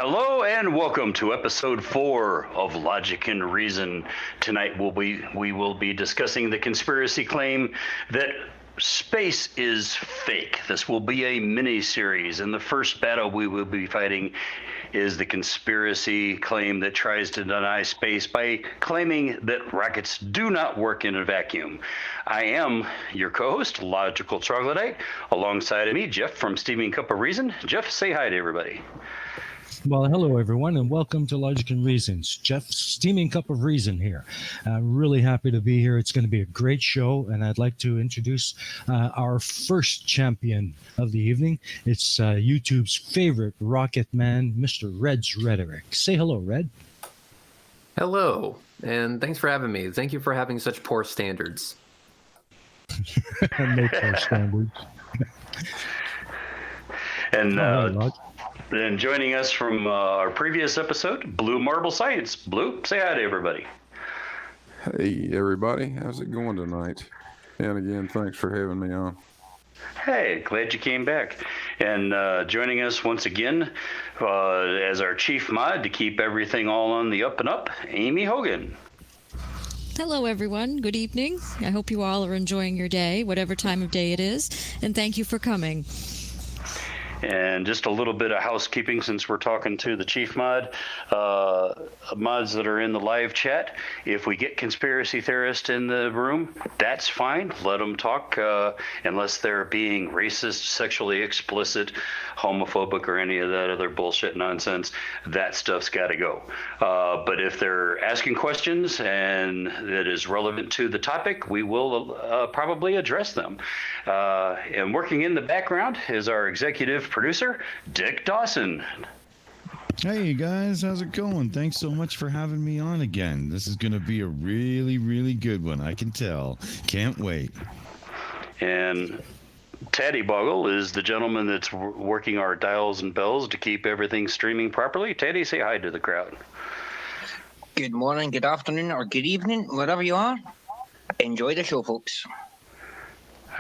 Hello and welcome to episode 4 of Logic and Reason. Tonight we will be discussing the conspiracy claim that space is fake. This will be a mini-series, and the first battle we will be fighting is the conspiracy claim that tries to deny space by claiming that rockets do not work in a vacuum. I am your co-host, Logical Troglodyte. Alongside of me, Jeff from Steaming Cup of Reason. Jeff, say hi to everybody. Well, hello, everyone, and welcome to Logic and Reasons. Jeff, Steaming Cup of Reason here. I'm really happy to be here. It's going to be a great show, and I'd like to introduce our first champion of the evening. It's YouTube's favorite rocket man, Mr. Red's Rhetoric. Say hello, Red. Hello, and thanks for having me. Thank you for having such poor standards. No poor standards. And joining us from our previous episode, BlueMarbleScience. Blue, say hi to everybody. Hey, everybody. How's it going tonight? And again, thanks for having me on. Hey, glad you came back. And joining us once again as our chief mod to keep everything all on the up and up, Amy Hogan. Hello, everyone. Good evening. I hope you all are enjoying your day, whatever time of day it is. And thank you for coming. And just a little bit of housekeeping since we're talking to the chief mod, mods that are in the live chat. If we get conspiracy theorists in the room, that's fine. Let them talk unless they're being racist, sexually explicit, homophobic, or any of that other bullshit nonsense. That stuff's got to go. But if they're asking questions and that is relevant to the topic, we will probably address them. And working in the background is our executive producer, Dick Dawson. Hey guys, how's it going? Thanks so much for having me on again. This is going to be a really, really good one. I can tell. Can't wait. And Taddy Boggle is the gentleman that's working our dials and bells to keep everything streaming properly. Taddy, say hi to the crowd. Good morning, good afternoon, or good evening, wherever you are. Enjoy the show, folks.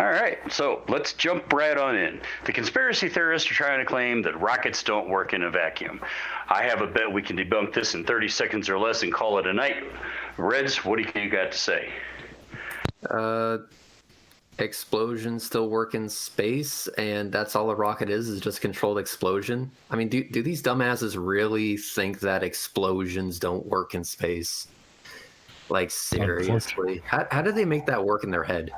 All right, so let's jump right on in. The conspiracy theorists are trying to claim that rockets don't work in a vacuum. I have a bet we can debunk this in 30 seconds or less and call it a night. Reds, what do you got to say? Explosions still work in space, and that's all a rocket is just controlled explosion. I mean, do these dumbasses really think that explosions don't work in space? Like, seriously? How do they make that work in their head?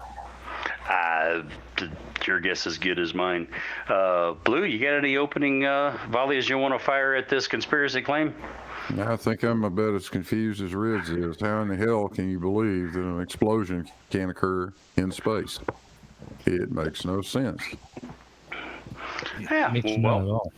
Your guess is good as mine. Blue, you got any opening volleys you want to fire at this conspiracy claim? I think I'm about as confused as Riz is. How in the hell can you believe that an explosion can occur in space? It makes no sense. Yeah, Not at all.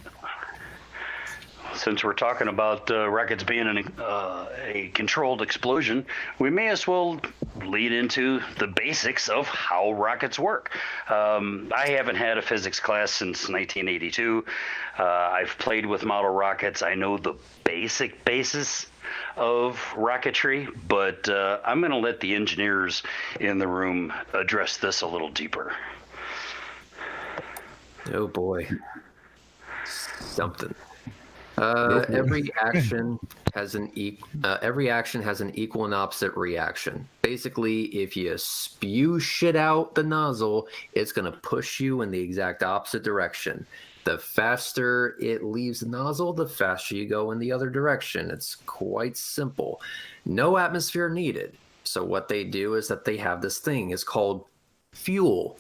Since we're talking about rockets being a controlled explosion, we may as well lead into the basics of how rockets work. I haven't had a physics class since 1982. I've played with model rockets. I know the basic basis of rocketry, but I'm going to let the engineers in the room address this a little deeper. Oh boy. Something. Every action has an equal and opposite reaction. Basically, if you spew shit out the nozzle, it's going to push you in the exact opposite direction. The faster it leaves the nozzle, the faster you go in the other direction. It's quite simple. No atmosphere needed. So what they do is that they have this thing. It's called fuel.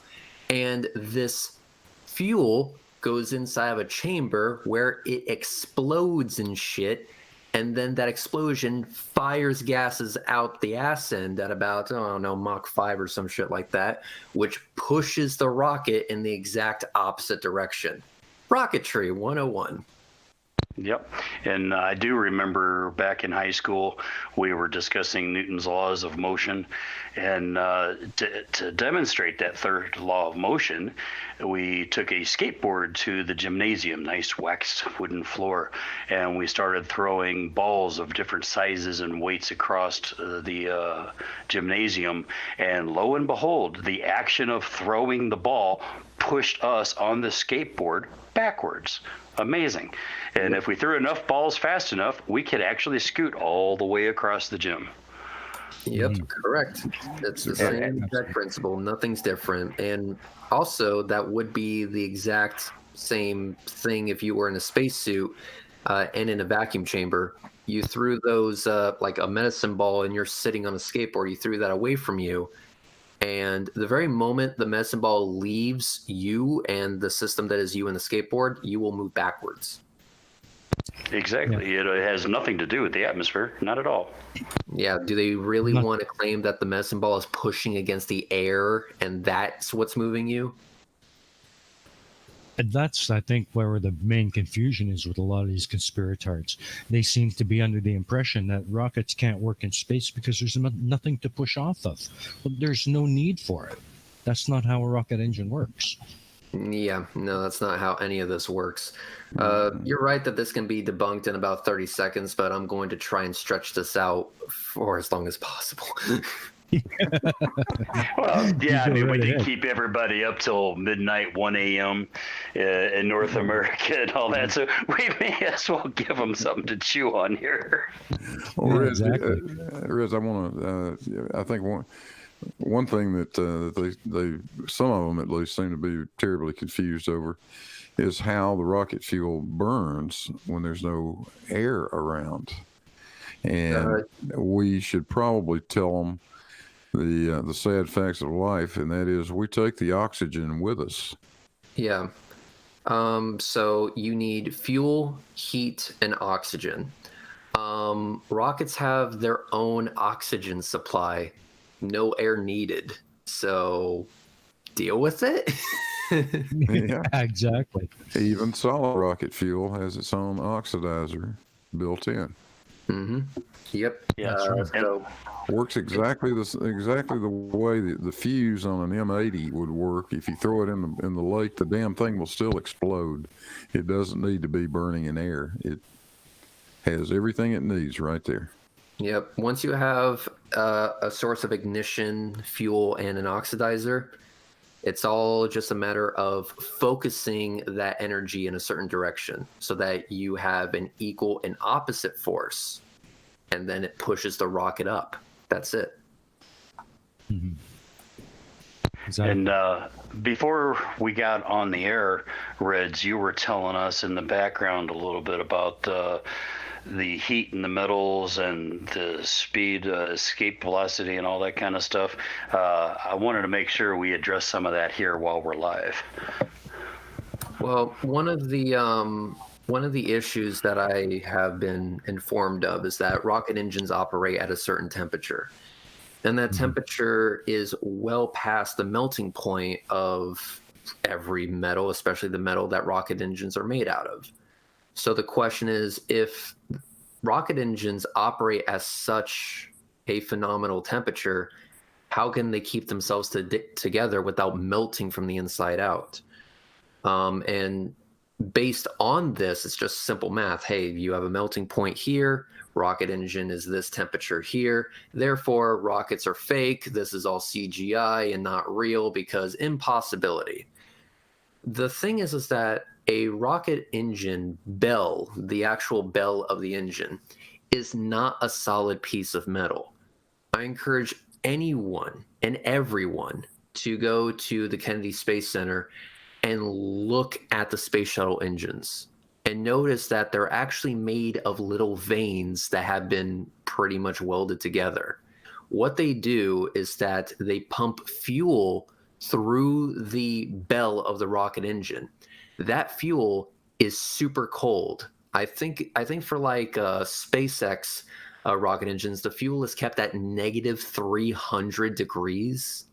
And this fuel goes inside of a chamber where it explodes and shit, and then that explosion fires gases out the ass end at about, I don't know, Mach 5 or some shit like that, which pushes the rocket in the exact opposite direction. Rocketry 101. Yep. And I do remember back in high school, we were discussing Newton's laws of motion. And to demonstrate that third law of motion, we took a skateboard to the gymnasium, nice waxed wooden floor, and we started throwing balls of different sizes and weights across the gymnasium. And lo and behold, the action of throwing the ball pushed us on the skateboard backwards. Amazing. And if we threw enough balls fast enough, we could actually scoot all the way across the gym. Yep, correct. It's the same exact principle. Nothing's different. And also, that would be the exact same thing if you were in a spacesuit and in a vacuum chamber. You threw those like a medicine ball and you're sitting on a skateboard. You threw that away from you. And the very moment the medicine ball leaves you and the system that is you and the skateboard, you will move backwards. Exactly. It has nothing to do with the atmosphere. Not at all. Yeah. Do they really want to claim that the medicine ball is pushing against the air and that's what's moving you? And that's, I think, where the main confusion is with a lot of these conspiratards. They seem to be under the impression that rockets can't work in space because there's nothing to push off of. Well, there's no need for it. That's not how a rocket engine works. Yeah, no, that's not how any of this works. You're right that this can be debunked in about 30 seconds, but I'm going to try and stretch this out for as long as possible. Well, yeah, I mean, we can keep everybody up till midnight, 1 a.m. In North America and all that, so we may as well give them something to chew on here. Well, Yeah, Riz, exactly. Riz, I want to. I think one thing that they some of them at least seem to be terribly confused over is how the rocket fuel burns when there's no air around, and we should probably tell them the sad facts of life, and that is we take the oxygen with us. Yeah. So you need fuel, heat, and oxygen. Rockets have their own oxygen supply, no air needed. So deal with it. Yeah, Exactly. even solid rocket fuel has its own oxidizer built in. Mm-hmm. Yep. Yeah, so Works exactly the way the fuse on an M80 would work. If you throw it in the lake, the damn thing will still explode. It doesn't need to be burning in air. It has everything it needs right there. Yep. Once you have a source of ignition, fuel, and an oxidizer, it's all just a matter of focusing that energy in a certain direction so that you have an equal and opposite force, and then it pushes the rocket up. That's it. Mm-hmm. Exactly. And before we got on the air, Reds, you were telling us in the background a little bit about the heat in the metals and the speed, escape velocity, and all that kind of stuff. I wanted to make sure we address some of that here while we're live. Well, one of the issues that I have been informed of is that rocket engines operate at a certain temperature. And that temperature is well past the melting point of every metal, especially the metal that rocket engines are made out of. So the question is, if rocket engines operate at such a phenomenal temperature, how can they keep themselves together without melting from the inside out? And based on this, it's just simple math. Hey, you have a melting point here. Rocket engine is this temperature here. Therefore, rockets are fake. This is all CGI and not real because impossibility. The thing is that a rocket engine bell, the actual bell of the engine, is not a solid piece of metal. I encourage anyone and everyone to go to the Kennedy Space Center and look at the space shuttle engines and notice that they're actually made of little veins that have been pretty much welded together. What they do is that they pump fuel through the bell of the rocket engine. That fuel is super cold. I think for like SpaceX rocket engines, the fuel is kept at negative 300 degrees.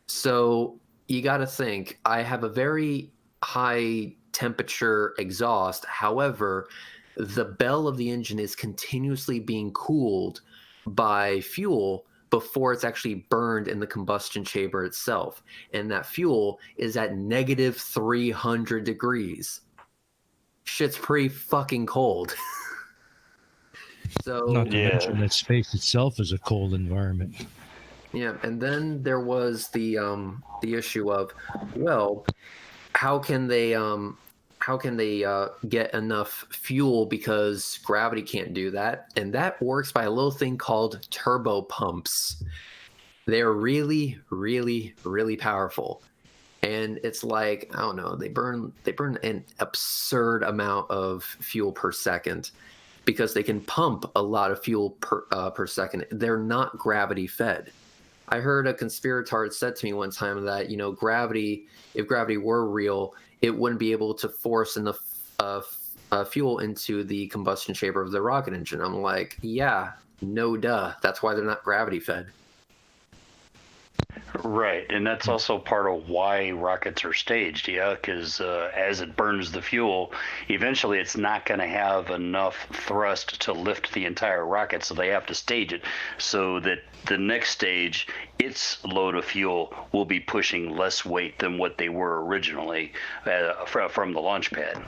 So you got to think, I have a very high temperature exhaust. However, the bell of the engine is continuously being cooled by fuel before it's actually burned in the combustion chamber itself. And that fuel is at negative 300 degrees. Shit's pretty fucking cold. So Not to mention that space itself is a cold environment. Yeah, and then there was the issue of, well, how can they get enough fuel because gravity can't do that, and that works by a little thing called turbo pumps. They're really, really, really powerful, and it's like, I don't know, they burn an absurd amount of fuel per second because they can pump a lot of fuel per second. They're not gravity fed. I heard a conspirator said to me one time that, you know, gravity, if gravity were real, it wouldn't be able to force enough fuel into the combustion chamber of the rocket engine. I'm like, yeah, no duh. That's why they're not gravity fed. Right, and that's also part of why rockets are staged, yeah, because as it burns the fuel, eventually it's not going to have enough thrust to lift the entire rocket, so they have to stage it so that the next stage, its load of fuel will be pushing less weight than what they were originally from the launch pad.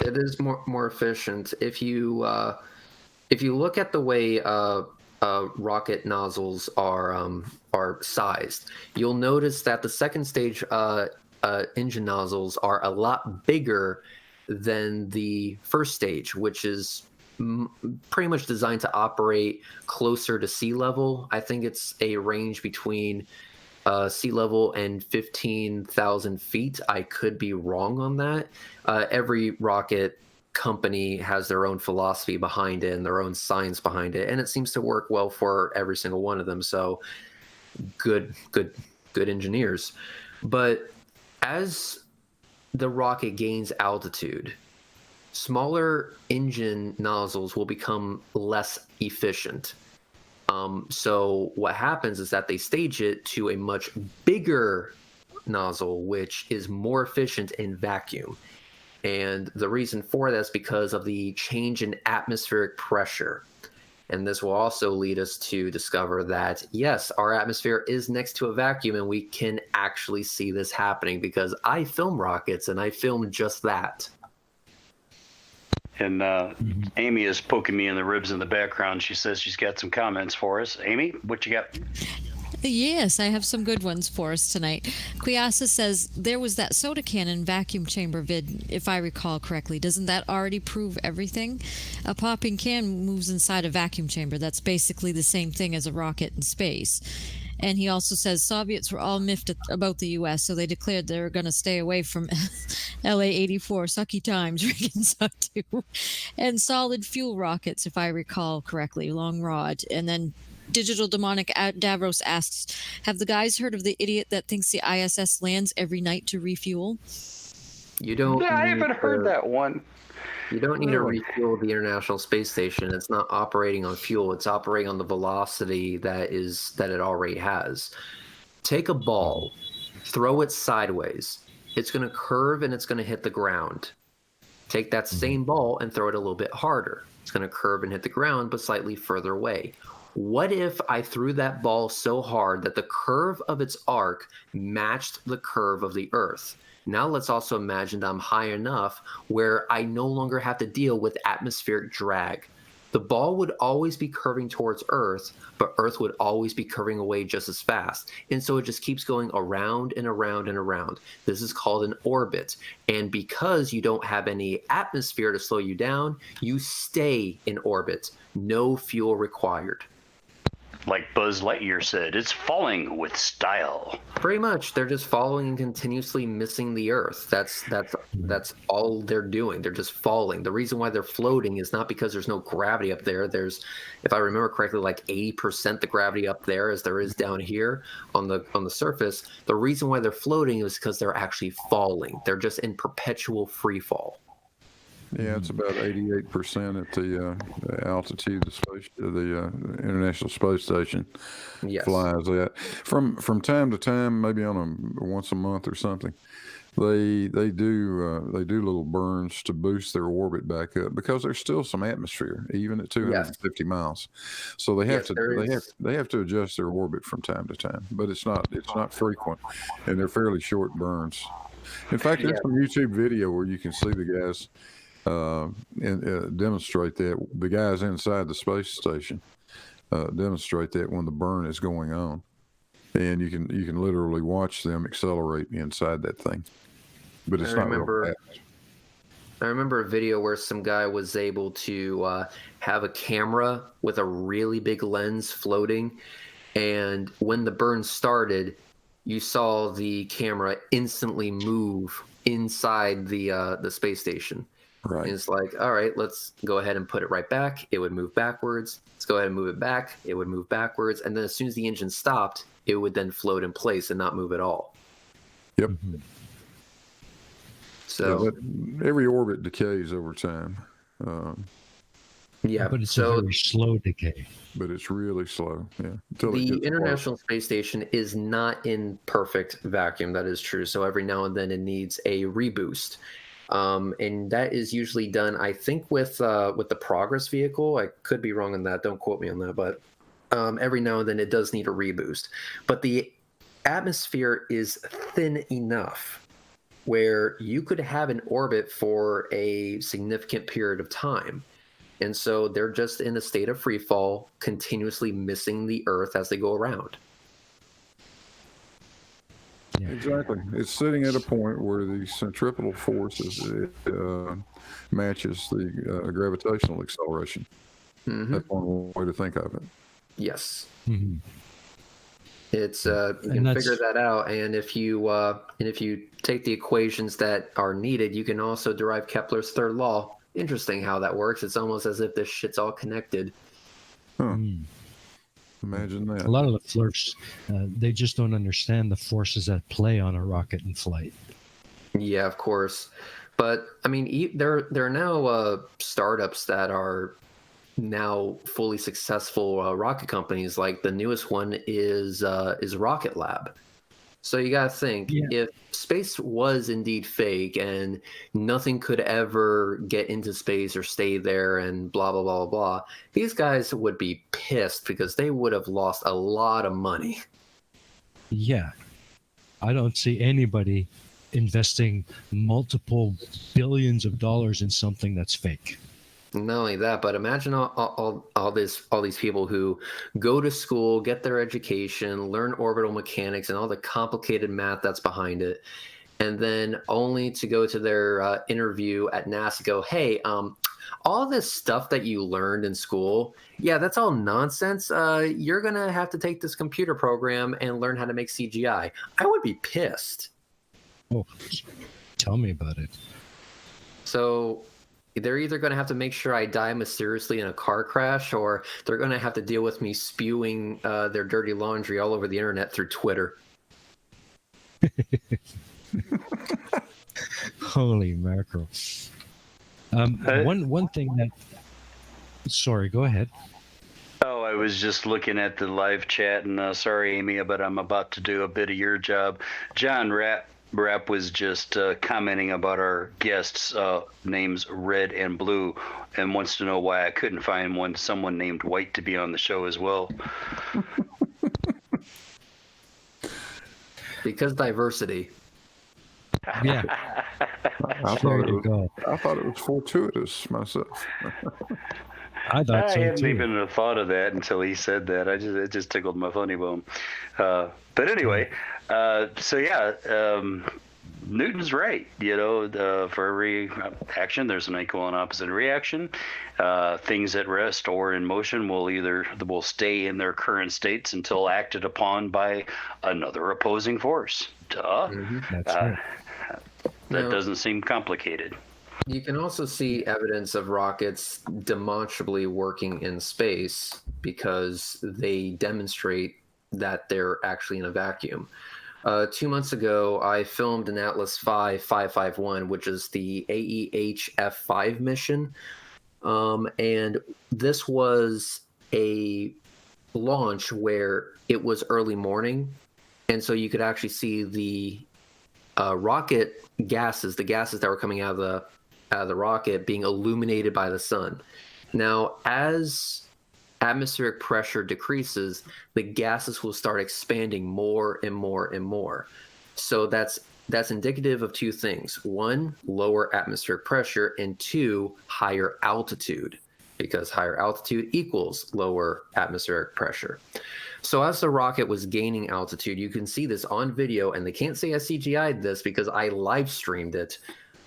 It is more efficient. If you look at the way rocket nozzles are sized, you'll notice that the second stage engine nozzles are a lot bigger than the first stage, which is pretty much designed to operate closer to sea level. I think it's a range between sea level and 15,000 feet. I could be wrong on that. Every rocket company has their own philosophy behind it and their own science behind it, and it seems to work well for every single one of them. So good engineers. But as the rocket gains altitude, smaller engine nozzles will become less efficient. So what happens is that they stage it to a much bigger nozzle, which is more efficient in vacuum. And the reason for that is because of the change in atmospheric pressure. And this will also lead us to discover that, yes, our atmosphere is next to a vacuum, and we can actually see this happening because I film rockets and I film just that. And Amy is poking me in the ribs in the background. She says she's got some comments for us. Amy, what you got? Yes, I have some good ones for us tonight. Quiasa says there was that soda cannon vacuum chamber vid, if I recall correctly. Doesn't that already prove everything? A popping can moves inside a vacuum chamber. That's basically the same thing as a rocket in space. And he also says Soviets were all miffed about the U.S., so they declared they were going to stay away from LA-84, sucky times, Reagan suck too. And solid fuel rockets, if I recall correctly, long rod. And then Digital Demonic Davros asks, have the guys heard of the idiot that thinks the ISS lands every night to refuel? You don't. Yeah, I haven't heard that one. You don't need to refuel the International Space Station. It's not operating on fuel. It's operating on the velocity that it already has. Take a ball, throw it sideways. It's going to curve and it's going to hit the ground. Take that same ball and throw it a little bit harder. It's going to curve and hit the ground, but slightly further away. What if I threw that ball so hard that the curve of its arc matched the curve of the Earth? Now let's also imagine that I'm high enough where I no longer have to deal with atmospheric drag. The ball would always be curving towards Earth, but Earth would always be curving away just as fast. And so it just keeps going around and around and around. This is called an orbit. And because you don't have any atmosphere to slow you down, you stay in orbit. No fuel required. Like Buzz Lightyear said, it's falling with style. Pretty much, they're just following and continuously missing the Earth. That's all they're doing. They're just falling. The reason why they're floating is not because there's no gravity up there. There's, if I remember correctly, like 80% the gravity up there as there is down here on the surface. The reason why they're floating is because they're actually falling. They're just in perpetual free fall. Yeah, it's about 88% at the altitude the International Space Station flies at. From time to time, maybe on once a month or something, they do little burns to boost their orbit back up because there's still some atmosphere even at 250 miles. So they have to adjust their orbit from time to time, but it's not frequent, and they're fairly short burns. In fact, there's some YouTube video where you can see the guys demonstrate that. The guys inside the space station demonstrate that when the burn is going on. and you can literally watch them accelerate inside that thing. But it's not real fast. I remember a video where some guy was able to have a camera with a really big lens floating, and when the burn started, you saw the camera instantly move inside the space station. Right. And it's like, all right, let's go ahead and put it right back. It would move backwards. Let's go ahead and move it back. It would move backwards. And then as soon as the engine stopped, it would then float in place and not move at all. Yep. So every orbit decays over time. But it's a very slow decay. But it's really slow. Yeah. The International Space Station is not in perfect vacuum. That is true. So every now and then it needs a reboost. And that is usually done, I think, with the Progress vehicle. I could be wrong on that. Don't quote me on that. But every now and then it does need a reboost. But the atmosphere is thin enough where you could have an orbit for a significant period of time. And so they're just in a state of free fall, continuously missing the Earth as they go around. Yeah. Exactly. It's sitting at a point where the centripetal force matches the gravitational acceleration. Mm-hmm. That's one way to think of it. Yes. Mm-hmm. It's you can figure that out, and if you take the equations that are needed, you can also derive Kepler's third law. Interesting how that works. It's almost as if this shit's all connected. Huh. Imagine that. A lot of the flirts, they just don't understand the forces at play on a rocket in flight. Yeah, of course. But I mean, there are now startups that are now fully successful rocket companies. Like the newest one is Rocket Lab. So you got to think, if space was indeed fake and nothing could ever get into space or stay there and blah, blah, blah, blah, these guys would be pissed because they would have lost a lot of money. Yeah. I don't see anybody investing multiple billions of dollars in something that's fake. Not only that, but imagine all these people who go to school, get their education, learn orbital mechanics and all the complicated math that's behind it, and then only to go to their interview at NASA, go, hey, all this stuff that you learned in school, yeah, that's all nonsense. You're gonna have to take this computer program and learn how to make CGI. I would be pissed. Oh, tell me about it. So they're either going to have to make sure I die mysteriously in a car crash, or they're going to have to deal with me spewing their dirty laundry all over the internet through Twitter. Holy mackerel. One thing that... Sorry, go ahead. Oh, I was just looking at the live chat, and sorry, Amy, but I'm about to do a bit of your job. John Rapp was just commenting about our guests' names Red and Blue, and wants to know why I couldn't find someone named White to be on the show as well. Because diversity. Yeah. I thought it was fortuitous myself. I thought so I hadn't too. even thought of that until he said that. It just tickled my funny bone. But anyway, Newton's right. For every action, there's an equal and opposite reaction. Things at rest or in motion will stay in their current states until acted upon by another opposing force. Duh. Mm-hmm. That's right. That doesn't seem complicated. You can also see evidence of rockets demonstrably working in space because they demonstrate that they're actually in a vacuum. 2 months ago, I filmed an Atlas V 551, which is the AEH F5 mission. And this was a launch where it was early morning. And so you could actually see the rocket gases, the gases that were coming out of the rocket being illuminated by the sun. Now, as atmospheric pressure decreases, the gases will start expanding more and more and more. So that's indicative of two things. One, lower atmospheric pressure, and two, higher altitude, because higher altitude equals lower atmospheric pressure. So as the rocket was gaining altitude, you can see this on video, and they can't say I CGI'd this because I live streamed it.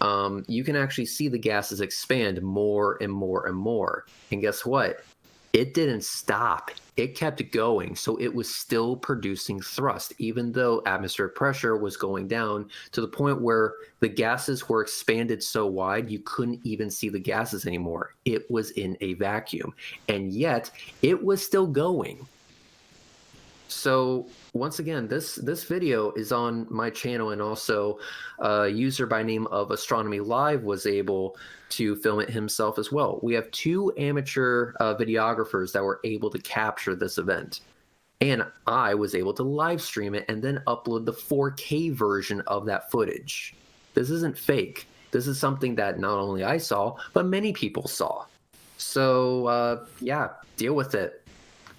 You can actually see the gases expand more and more and more. And guess what? It didn't stop. It kept going. So it was still producing thrust, even though atmospheric pressure was going down to the point where the gases were expanded so wide you couldn't even see the gases anymore. It was in a vacuum. And yet it was still going. So once again, this video is on my channel, and also a user by name of Astronomy Live was able to film it himself as well. We have 2 amateur videographers that were able to capture this event, and I was able to live stream it and then upload the 4K version of that footage. This isn't fake. This is something that not only I saw, but many people saw. So yeah, deal with it.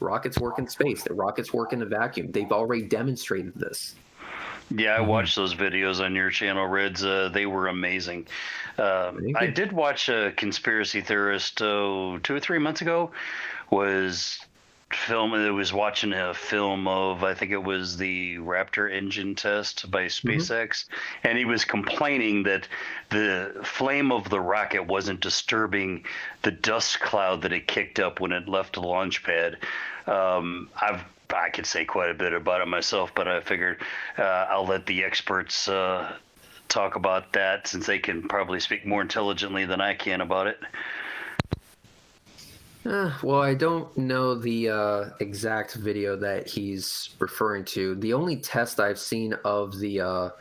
Rockets work in space. The rockets work in a vacuum. They've already demonstrated this. Yeah, I watched those videos on your channel, Reds. They were amazing. I did watch a conspiracy theorist 2 or 3 months ago. Was watching a film of, I think it was the Raptor engine test by SpaceX, and he was complaining that the flame of the rocket wasn't disturbing the dust cloud that it kicked up when it left the launch pad. I could say quite a bit about it myself, but I figured I'll let the experts talk about that, since they can probably speak more intelligently than I can about it. Well, I don't know the exact video that he's referring to. The only test I've seen of the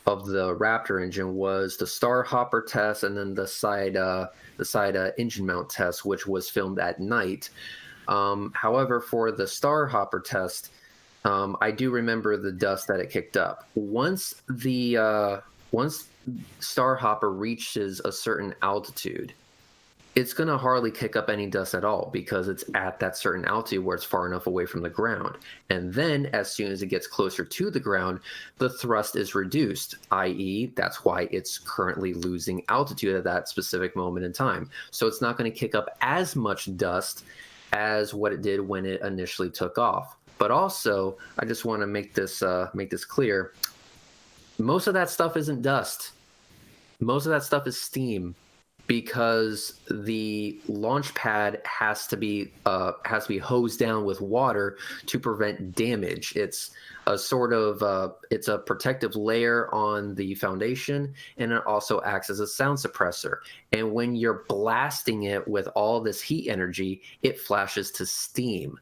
Raptor engine was the Starhopper test, and then the side engine mount test, which was filmed at night. However, for the Starhopper test, I do remember the dust that it kicked up. Once Starhopper reaches a certain altitude, it's going to hardly kick up any dust at all, because it's at that certain altitude where it's far enough away from the ground. And then as soon as it gets closer to the ground, the thrust is reduced, i.e. that's why it's currently losing altitude at that specific moment in time. So it's not going to kick up as much dust as what it did when it initially took off. But also, I just want to make this clear. Most of that stuff isn't dust. Most of that stuff is steam, because the launch pad has to be hosed down with water to prevent damage. It's a sort of it's a protective layer on the foundation, and it also acts as a sound suppressor. And when you're blasting it with all this heat energy, it flashes to steam.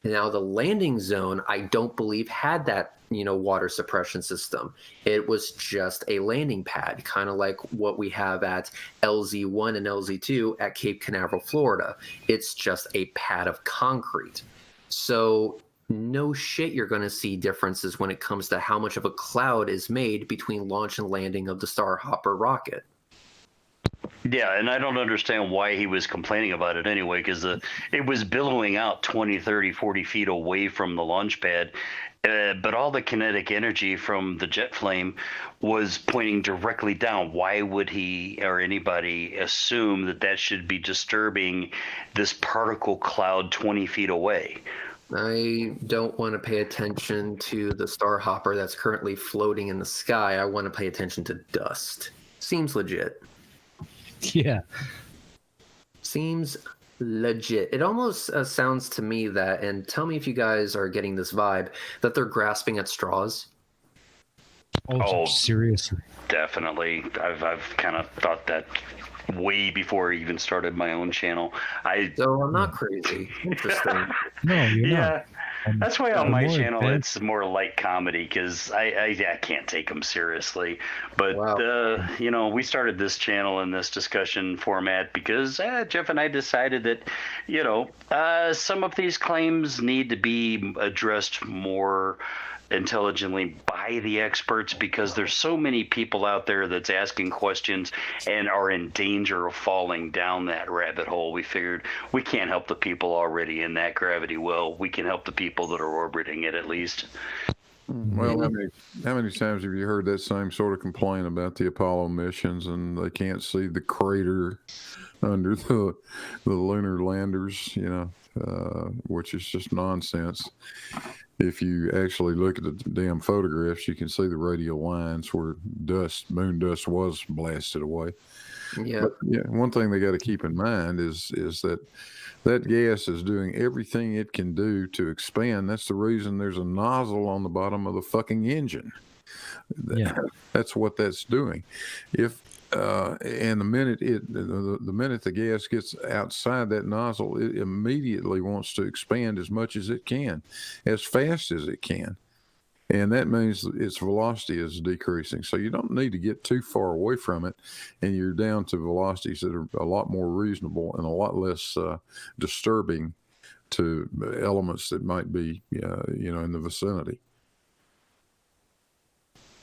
Now, the landing zone, I don't believe had that, water suppression system. It was just a landing pad, kind of like what we have at LZ1 and LZ2 at Cape Canaveral, Florida. It's just a pad of concrete. So no shit, you're going to see differences when it comes to how much of a cloud is made between launch and landing of the Starhopper rocket. Yeah, and I don't understand why he was complaining about it anyway, because it was billowing out 20, 30, 40 feet away from the launch pad. But all the kinetic energy from the jet flame was pointing directly down. Why would he or anybody assume that should be disturbing this particle cloud 20 feet away? I don't want to pay attention to the Starhopper that's currently floating in the sky. I want to pay attention to dust. Seems legit. Yeah. Seems legit. It almost sounds to me that, and tell me if you guys are getting this vibe, that they're grasping at straws. Oh, seriously. Definitely. I've kind of thought that way before I even started my own channel. So I'm not crazy. Interesting. No, you're not. That's why on my more channel advanced. it's more light comedy, because I can't take them seriously. But Wow. we started this channel in this discussion format because Jeff and I decided that some of these claims need to be addressed more intelligently by the experts, because there's so many people out there that's asking questions and are in danger of falling down that rabbit hole. We figured we can't help the people already in that gravity well. We can help the people that are orbiting it, at least. Well, how many times have you heard that same sort of complaint about the Apollo missions, and they can't see the crater under the lunar landers? which is just nonsense. If you actually look at the damn photographs, you can see the radial lines where moon dust was blasted away. Yeah. But yeah, one thing they got to keep in mind is that gas is doing everything it can do to expand. That's the reason there's a nozzle on the bottom of the fucking engine. Yeah. That's what that's doing. And the minute the gas gets outside that nozzle, it immediately wants to expand as much as it can, as fast as it can. And that means its velocity is decreasing. So you don't need to get too far away from it, and you're down to velocities that are a lot more reasonable and a lot less disturbing to elements that might be, in the vicinity.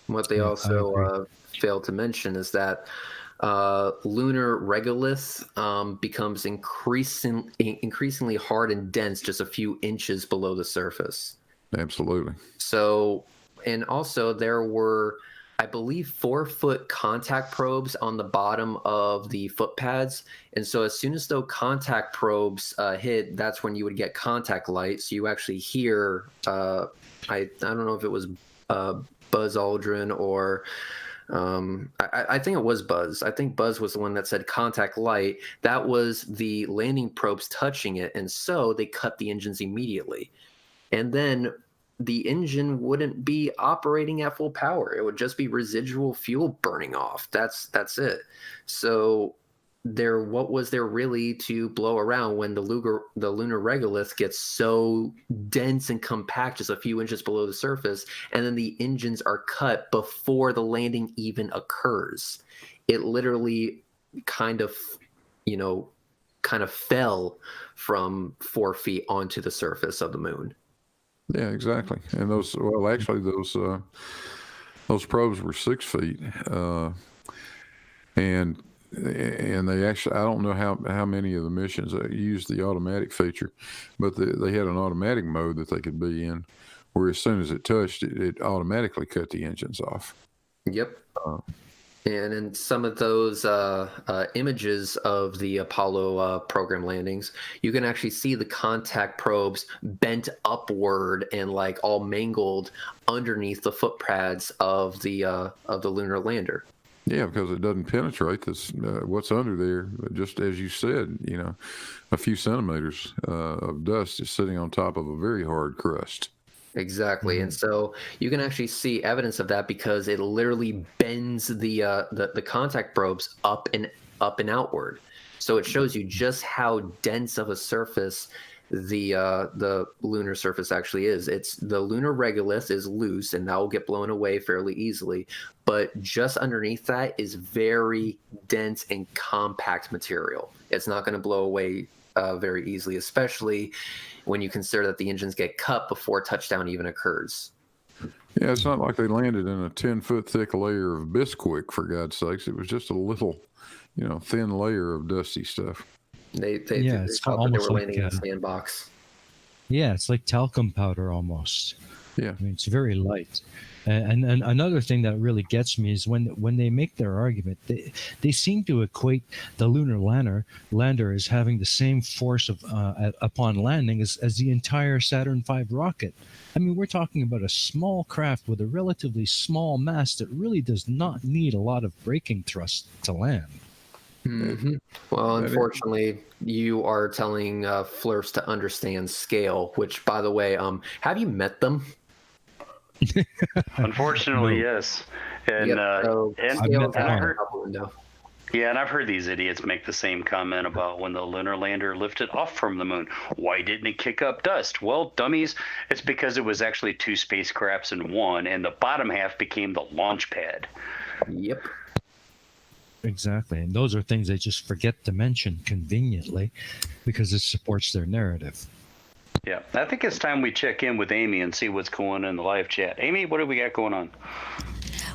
What they also failed to mention is that lunar regolith becomes increasingly hard and dense just a few inches below the surface. Absolutely. So, and also there were, I believe, 4-foot contact probes on the bottom of the foot pads. And so as soon as those contact probes hit, that's when you would get contact light. So you actually hear, I don't know if it was Buzz Aldrin or I think it was Buzz. I think Buzz was the one that said contact light. That was the landing probes touching it. And so they cut the engines immediately. And then the engine wouldn't be operating at full power. It would just be residual fuel burning off. That's it. So what was there really to blow around when the lunar regolith gets so dense and compact just a few inches below the surface, and then the engines are cut before the landing even occurs? It literally kind of fell from 4 feet onto the surface of the moon. Yeah, exactly. And those probes were 6 feet, and they actually, I don't know how many of the missions used the automatic feature, but they had an automatic mode that they could be in, where as soon as it touched, it automatically cut the engines off. Yep. And in some of those images of the Apollo program landings, you can actually see the contact probes bent upward and like all mangled underneath the foot pads of the lunar lander. Yeah, because it doesn't penetrate this. What's under there, just as you said, a few centimeters of dust is sitting on top of a very hard crust. Exactly. And so you can actually see evidence of that because it literally bends the contact probes up and outward. So it shows you just how dense of a surface the lunar surface actually is. It's the lunar regolith is loose and that will get blown away fairly easily, but just underneath that is very dense and compact material. It's not going to blow away very easily, especially when you consider that the engines get cut before touchdown even occurs. Yeah, it's not like they landed in a 10-foot thick layer of Bisquick, for God's sakes. It was just a little, thin layer of dusty stuff. They it's thought that they almost were like landing in a sandbox. Yeah, it's like talcum powder almost. Yeah, I mean, it's very light. And another thing that really gets me is when they make their argument, they seem to equate the lunar lander as having the same force of upon landing as the entire Saturn V rocket. I mean, we're talking about a small craft with a relatively small mass that really does not need a lot of braking thrust to land. Mm-hmm. Well, unfortunately, you are telling Flurfs to understand scale, which, by the way, have you met them? Unfortunately, yes. And I've heard these idiots make the same comment about when the lunar lander lifted off from the moon. Why didn't it kick up dust? Well, dummies, it's because it was actually 2 spacecrafts in one, and the bottom half became the launch pad. Yep. Exactly. And those are things they just forget to mention conveniently because it supports their narrative. Yeah, I think it's time we check in with Amy and see what's going on in the live chat. Amy, what do we got going on?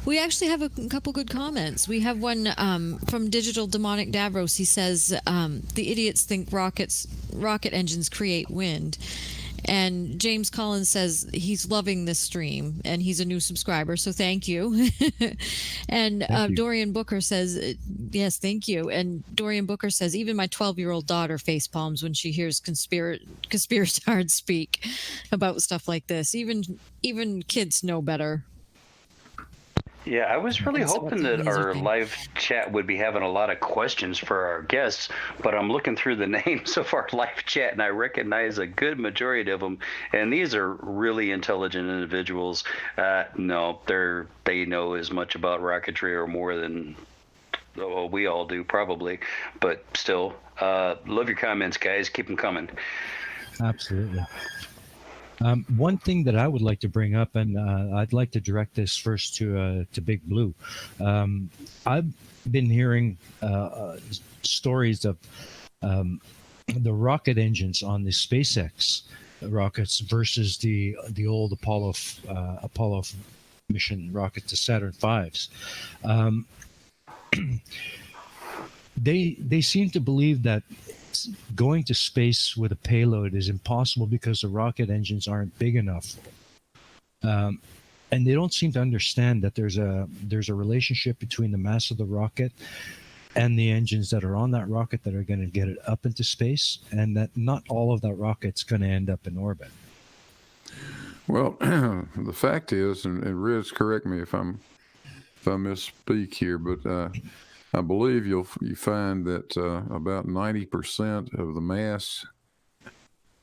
We actually have a couple good comments. We have one from Digital Demonic Davros. He says, the idiots think rocket engines create wind. And James Collins says he's loving this stream, and he's a new subscriber, so thank you. And Thank you. Dorian Booker says, yes, thank you. And Dorian Booker says, even my 12-year-old daughter face palms when she hears conspiratards speak about stuff like this. Even kids know better. Yeah, I was really That's hoping what that these are our things. live chat would be having a lot of questions for our guests, but I'm looking through the names of our live chat and I recognize a good majority of them, and these are really intelligent individuals. No, they know as much about rocketry or more than we all do probably, but still, love your comments, guys. Keep them coming. Absolutely. One thing that I would like to bring up, and I'd like to direct this first to Big Blue. I've been hearing stories of the rocket engines on the SpaceX rockets versus the old Apollo mission rocket to Saturn V's. They seem to believe that going to space with a payload is impossible because the rocket engines aren't big enough, and they don't seem to understand that there's a relationship between the mass of the rocket and the engines that are on that rocket that are going to get it up into space, and that not all of that rocket's going to end up in orbit. Well, the fact is, and Riz, correct me if I misspeak here, but I believe you find that about 90% of the mass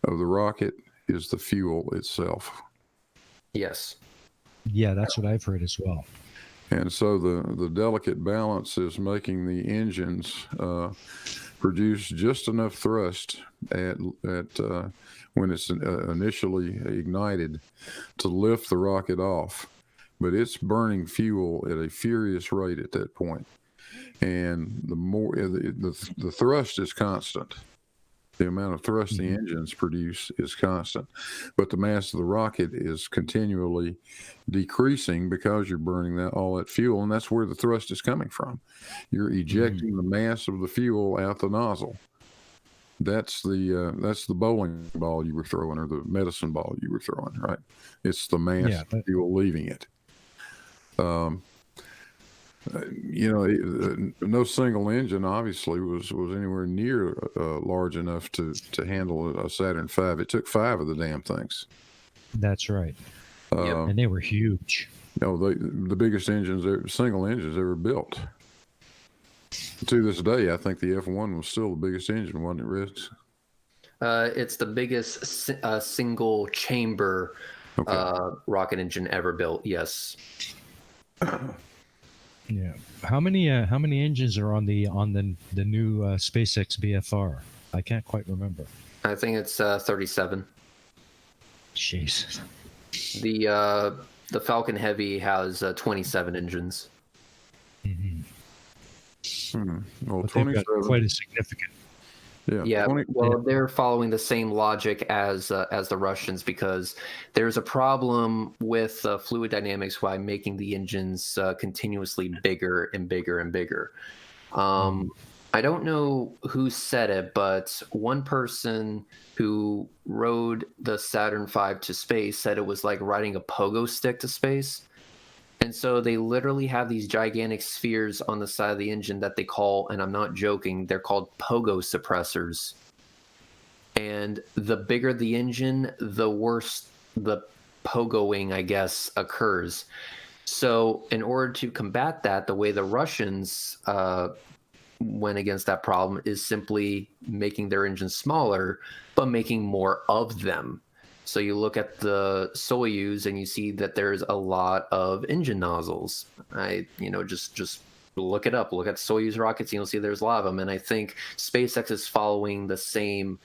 of the rocket is the fuel itself. Yes. Yeah, that's what I've heard as well. And so the delicate balance is making the engines produce just enough thrust at when it's initially ignited to lift the rocket off, but it's burning fuel at a furious rate at that point. And the more the thrust is constant, the amount of thrust the engines produce is constant, but the mass of the rocket is continually decreasing because you're burning all that fuel, and that's where the thrust is coming from. You're ejecting the mass of the fuel out the nozzle. That's the bowling ball you were throwing, or the medicine ball you were throwing, right? It's the mass of fuel leaving it. No single engine obviously was anywhere near large enough to handle a Saturn V. It took 5 of the damn things. That's right. And they were huge. The biggest single engines ever built. To this day, I think the F1 was still the biggest engine, wasn't it, Riz? It's the biggest single chamber rocket engine ever built. Yes. Yeah. How many engines are on the new SpaceX BFR? I can't quite remember. I think it's 37. Jesus. The Falcon Heavy has 27 engines. Mm-hmm. Well, But they've got quite a significant. Yeah. Well, they're following the same logic as the Russians, because there's a problem with fluid dynamics by making the engines continuously bigger and bigger and bigger. I don't know who said it, but one person who rode the Saturn V to space said it was like riding a pogo stick to space. And so they literally have these gigantic spheres on the side of the engine that they call, and I'm not joking, they're called pogo suppressors. And the bigger the engine, the worse the pogoing, I guess, occurs. So in order to combat that, the way the Russians went against that problem is simply making their engines smaller, but making more of them. So you look at the Soyuz and you see that there's a lot of engine nozzles. Just look it up. Look at Soyuz rockets, and you'll see there's a lot of them. And I think SpaceX is following the same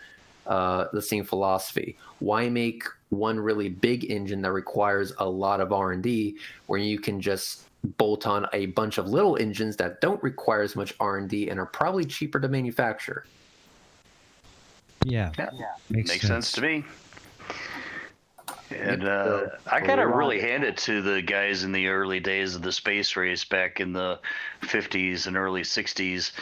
philosophy. Why make one really big engine that requires a lot of R&D, where you can just bolt on a bunch of little engines that don't require as much R&D and are probably cheaper to manufacture? Yeah. Makes sense to me. And So, I got to a lot. really hand it to the guys in the early days of the space race back in the 50s and early 60s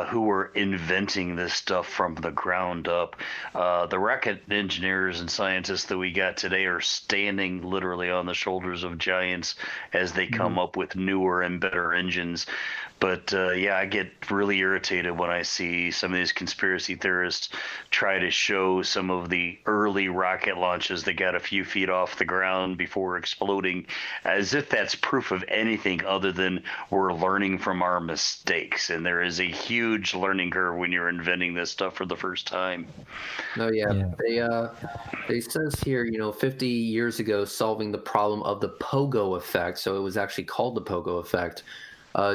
who were inventing this stuff from the ground up. The rocket engineers and scientists that we got today are standing literally on the shoulders of giants as they come up with newer and better engines. But yeah, I get really irritated when I see some of these conspiracy theorists try to show some of the early rocket launches that got a few feet off the ground before exploding, as if that's proof of anything other than we're learning from our mistakes. And there is a huge learning curve when you're inventing this stuff for the first time. No, yeah. Yeah. They says here, 50 years ago, solving the problem of the pogo effect. So it was actually called the pogo effect.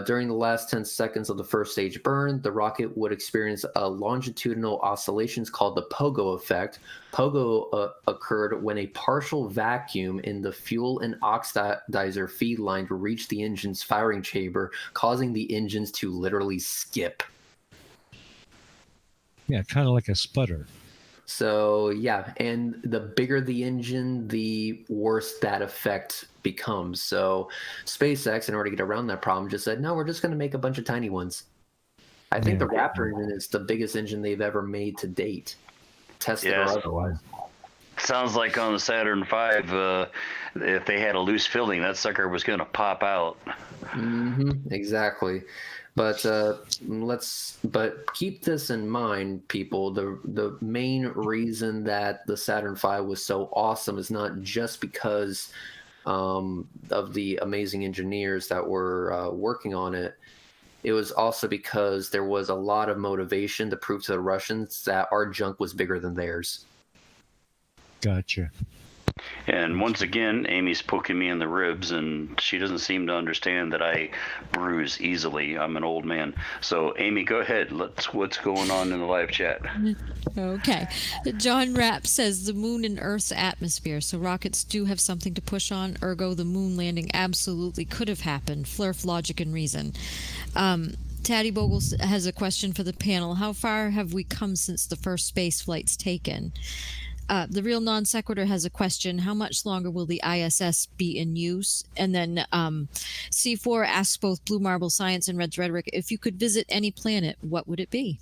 During the last 10 seconds of the first stage burn, the rocket would experience longitudinal oscillations called the pogo effect. Pogo occurred when a partial vacuum in the fuel and oxidizer feed line reached the engine's firing chamber, causing the engines to literally skip. Yeah, kind of like a sputter. So yeah, and the bigger the engine, the worse that effect becomes. So SpaceX, in order to get around that problem, just said, no, we're just going to make a bunch of tiny ones. I think the Raptor engine is the biggest engine they've ever made to date, tested or otherwise. Sounds like on the Saturn V, if they had a loose filling, that sucker was going to pop out. Exactly. But but keep this in mind, people. The main reason that the Saturn V was so awesome is not just because of the amazing engineers that were working on it. It was also because there was a lot of motivation to prove to the Russians that our junk was bigger than theirs. Gotcha. And once again, Amy's poking me in the ribs, and she doesn't seem to understand that I bruise easily. I'm an old man. So, Amy, go ahead. What's going on in the live chat? Okay. John Rapp says the moon and Earth's atmosphere, so rockets do have something to push on, ergo the moon landing absolutely could have happened. Flurf, logic, and reason. Taddy Bogle has a question for the panel. How far have we come since the first space flight's taken? The real non sequitur has a question. How much longer will the ISS be in use? And then C4 asks both Blue Marble Science and Red's Rhetoric, if you could visit any planet, what would it be?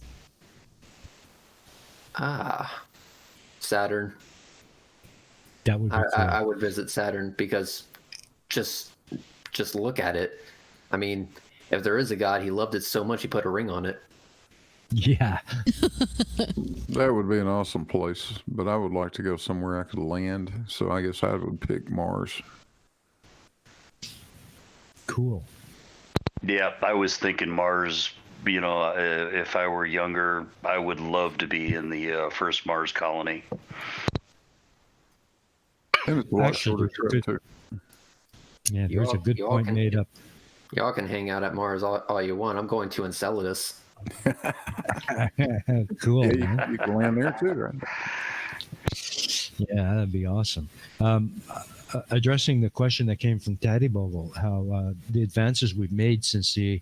Saturn. That would be cool. I would visit Saturn because just look at it. I mean, if there is a God, he loved it so much he put a ring on it. Yeah. That would be an awesome place, but I would like to go somewhere I could land. So I guess I would pick Mars. Cool. Yeah, I was thinking Mars. If I were younger, I would love to be in the first Mars colony. And it's a lot Actually, shorter trip, too. Yeah, there's a good point made up. Y'all can hang out at Mars all you want. I'm going to Enceladus. Cool. Yeah, you can land there too, right? Yeah, that'd be awesome. Addressing the question that came from Taddy Bogle, how the advances we've made since the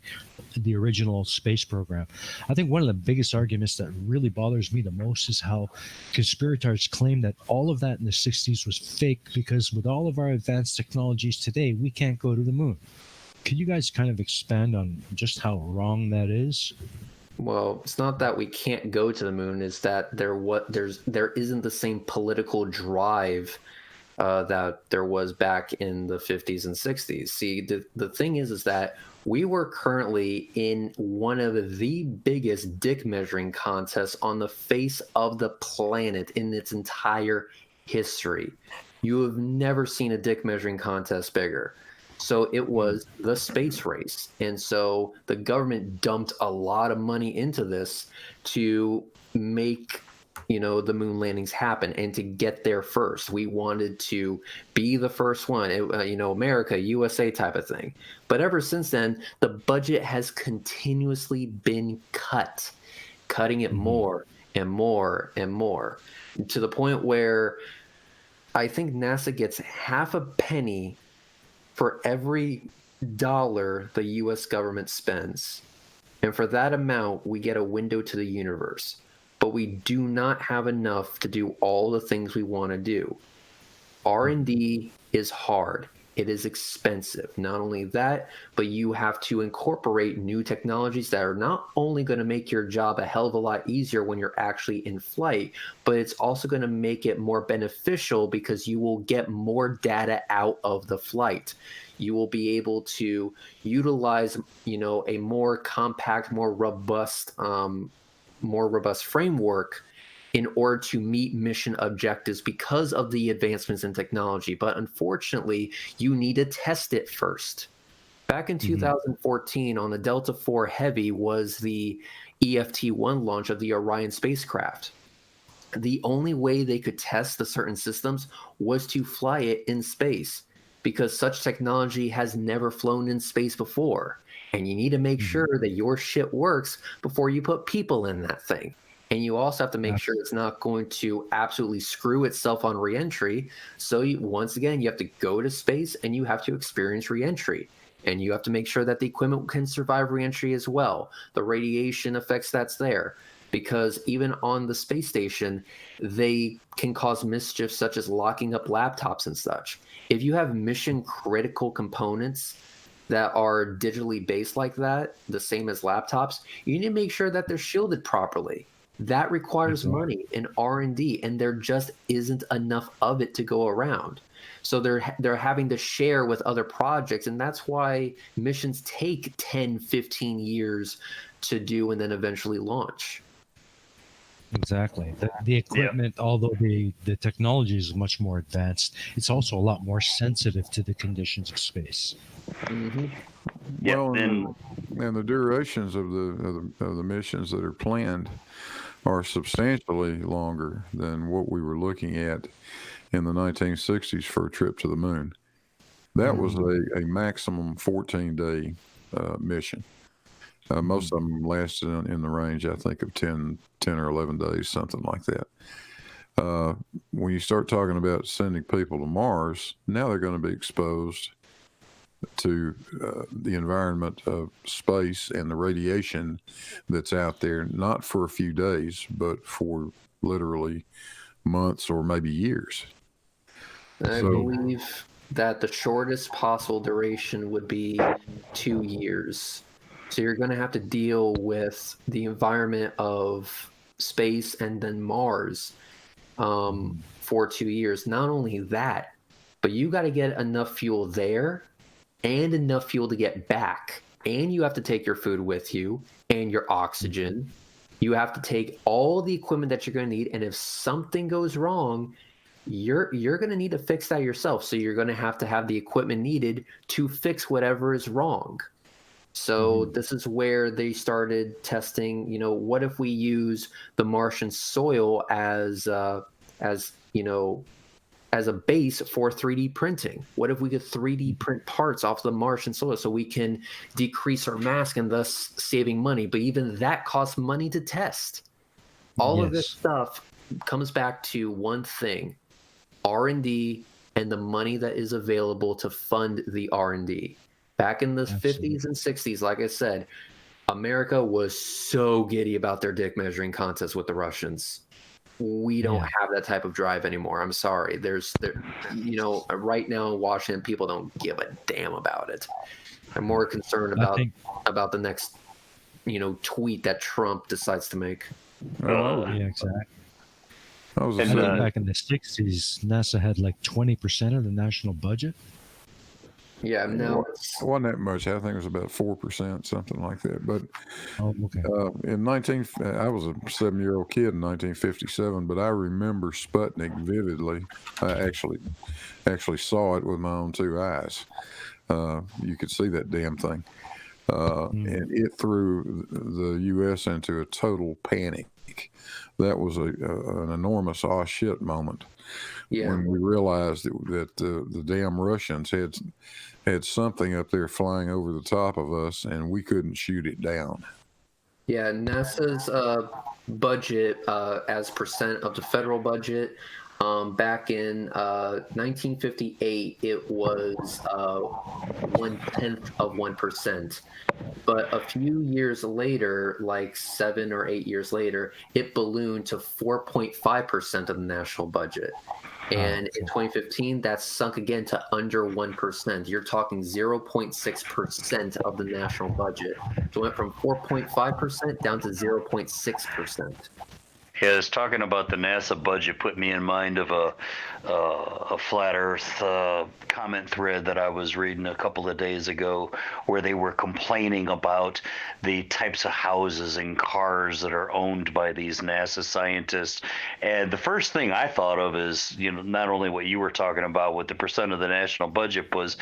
original space program. I think one of the biggest arguments that really bothers me the most is how conspirators claim that all of that in the 60s was fake, because with all of our advanced technologies today, we can't go to the moon. Could you guys kind of expand on just how wrong that is? Well, it's not that we can't go to the moon; is that there isn't the same political drive that there was back in the 50s and 60s. See, the thing is that we were currently in one of the biggest dick measuring contests on the face of the planet in its entire history. You have never seen a dick measuring contest bigger. So it was the space race. And so the government dumped a lot of money into this to make, the moon landings happen and to get there first. We wanted to be the first one, America, USA type of thing. But ever since then, the budget has continuously been cutting it more and more and more, to the point where I think NASA gets half a penny for every dollar the U.S. government spends. And for that amount, we get a window to the universe. But we do not have enough to do all the things we want to do. R&D is hard. It is expensive. Not only that, but you have to incorporate new technologies that are not only going to make your job a hell of a lot easier when you're actually in flight, but it's also going to make it more beneficial because you will get more data out of the flight. You will be able to utilize, a more compact, more robust framework in order to meet mission objectives because of the advancements in technology. But unfortunately, you need to test it first. Back in 2014, on the Delta IV Heavy was the EFT-1 launch of the Orion spacecraft. The only way they could test the certain systems was to fly it in space, because such technology has never flown in space before. And you need to make sure that your shit works before you put people in that thing. And you also have to make sure it's not going to absolutely screw itself on reentry. So once again, you have to go to space and you have to experience reentry. And you have to make sure that the equipment can survive reentry as well. The radiation effects that's there. Because even on the space station, they can cause mischief such as locking up laptops and such. If you have mission critical components that are digitally based like that, the same as laptops, you need to make sure that they're shielded properly. That requires money in R&D, and there just isn't enough of it to go around. So they're having to share with other projects, and that's why missions take 10, 15 years to do and then eventually launch. Exactly. The equipment, although the technology is much more advanced, it's also a lot more sensitive to the conditions of space. Well, and the durations of the missions that are planned are substantially longer than what we were looking at in the 1960s for a trip to the moon. That was a maximum 14-day mission. Most of them lasted in the range, I think, of 10 or 11 days, something like that. When you start talking about sending people to Mars, now they're going to be exposed to the environment of space and the radiation that's out there, not for a few days, but for literally months or maybe years. I believe that the shortest possible duration would be 2 years. So you're going to have to deal with the environment of space and then Mars for 2 years. Not only that, but you got to get enough fuel there and enough fuel to get back. And you have to take your food with you and your oxygen. You have to take all the equipment that you're going to need. And if something goes wrong, you're going to need to fix that yourself. So you're going to have the equipment needed to fix whatever is wrong. So this is where they started testing, what if we use the Martian soil as a base for 3D printing? What if we could 3D print parts off the Martian soil so we can decrease our mass and thus saving money? But even that costs money to test. All of this stuff comes back to one thing: R&D and the money that is available to fund the R&D. Back in the 50s and 60s, like I said, America was so giddy about their dick measuring contest with the Russians. We don't have that type of drive anymore. I'm sorry. Right now in Washington, people don't give a damn about it. I'm more concerned about the next, tweet that Trump decides to make. Exactly. I think back in the 60s, NASA had like 20% of the national budget. Yeah, now it wasn't that much. I think it was about 4%, something like that. But okay. I was a 7-year-old kid in 1957, but I remember Sputnik vividly. I actually saw it with my own 2 eyes. You could see that damn thing, and it threw the U.S. into a total panic. That was an enormous "oh shit" moment when we realized that the damn Russians had something up there flying over the top of us, and we couldn't shoot it down. Yeah, NASA's budget as percent of the federal budget, back in 1958, it was 1/10 of 1%. But a few years later, like 7 or 8 years later, it ballooned to 4.5% of the national budget. And in 2015, that's sunk again to under 1%. You're talking 0.6% of the national budget. So it went from 4.5% down to 0.6%. Yeah, it's talking about the NASA budget put me in mind of a flat Earth comment thread that I was reading a couple of days ago, where they were complaining about the types of houses and cars that are owned by these NASA scientists. And the first thing I thought of is, not only what you were talking about with the percent of the national budget was,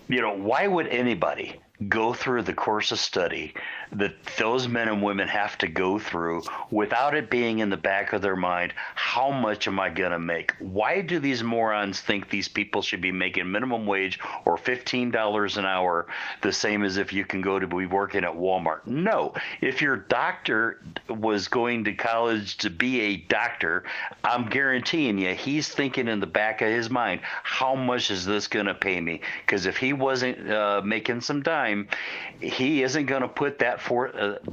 why would anybody go through the course of study that those men and women have to go through without it being in the back of their mind, how much am I going to make? Why do these morons think these people should be making minimum wage or $15 an hour, the same as if you can go to be working at Walmart? No. If your doctor was going to college to be a doctor, I'm guaranteeing you he's thinking in the back of his mind, how much is this going to pay me? Because if he wasn't making some dime, he isn't going to put that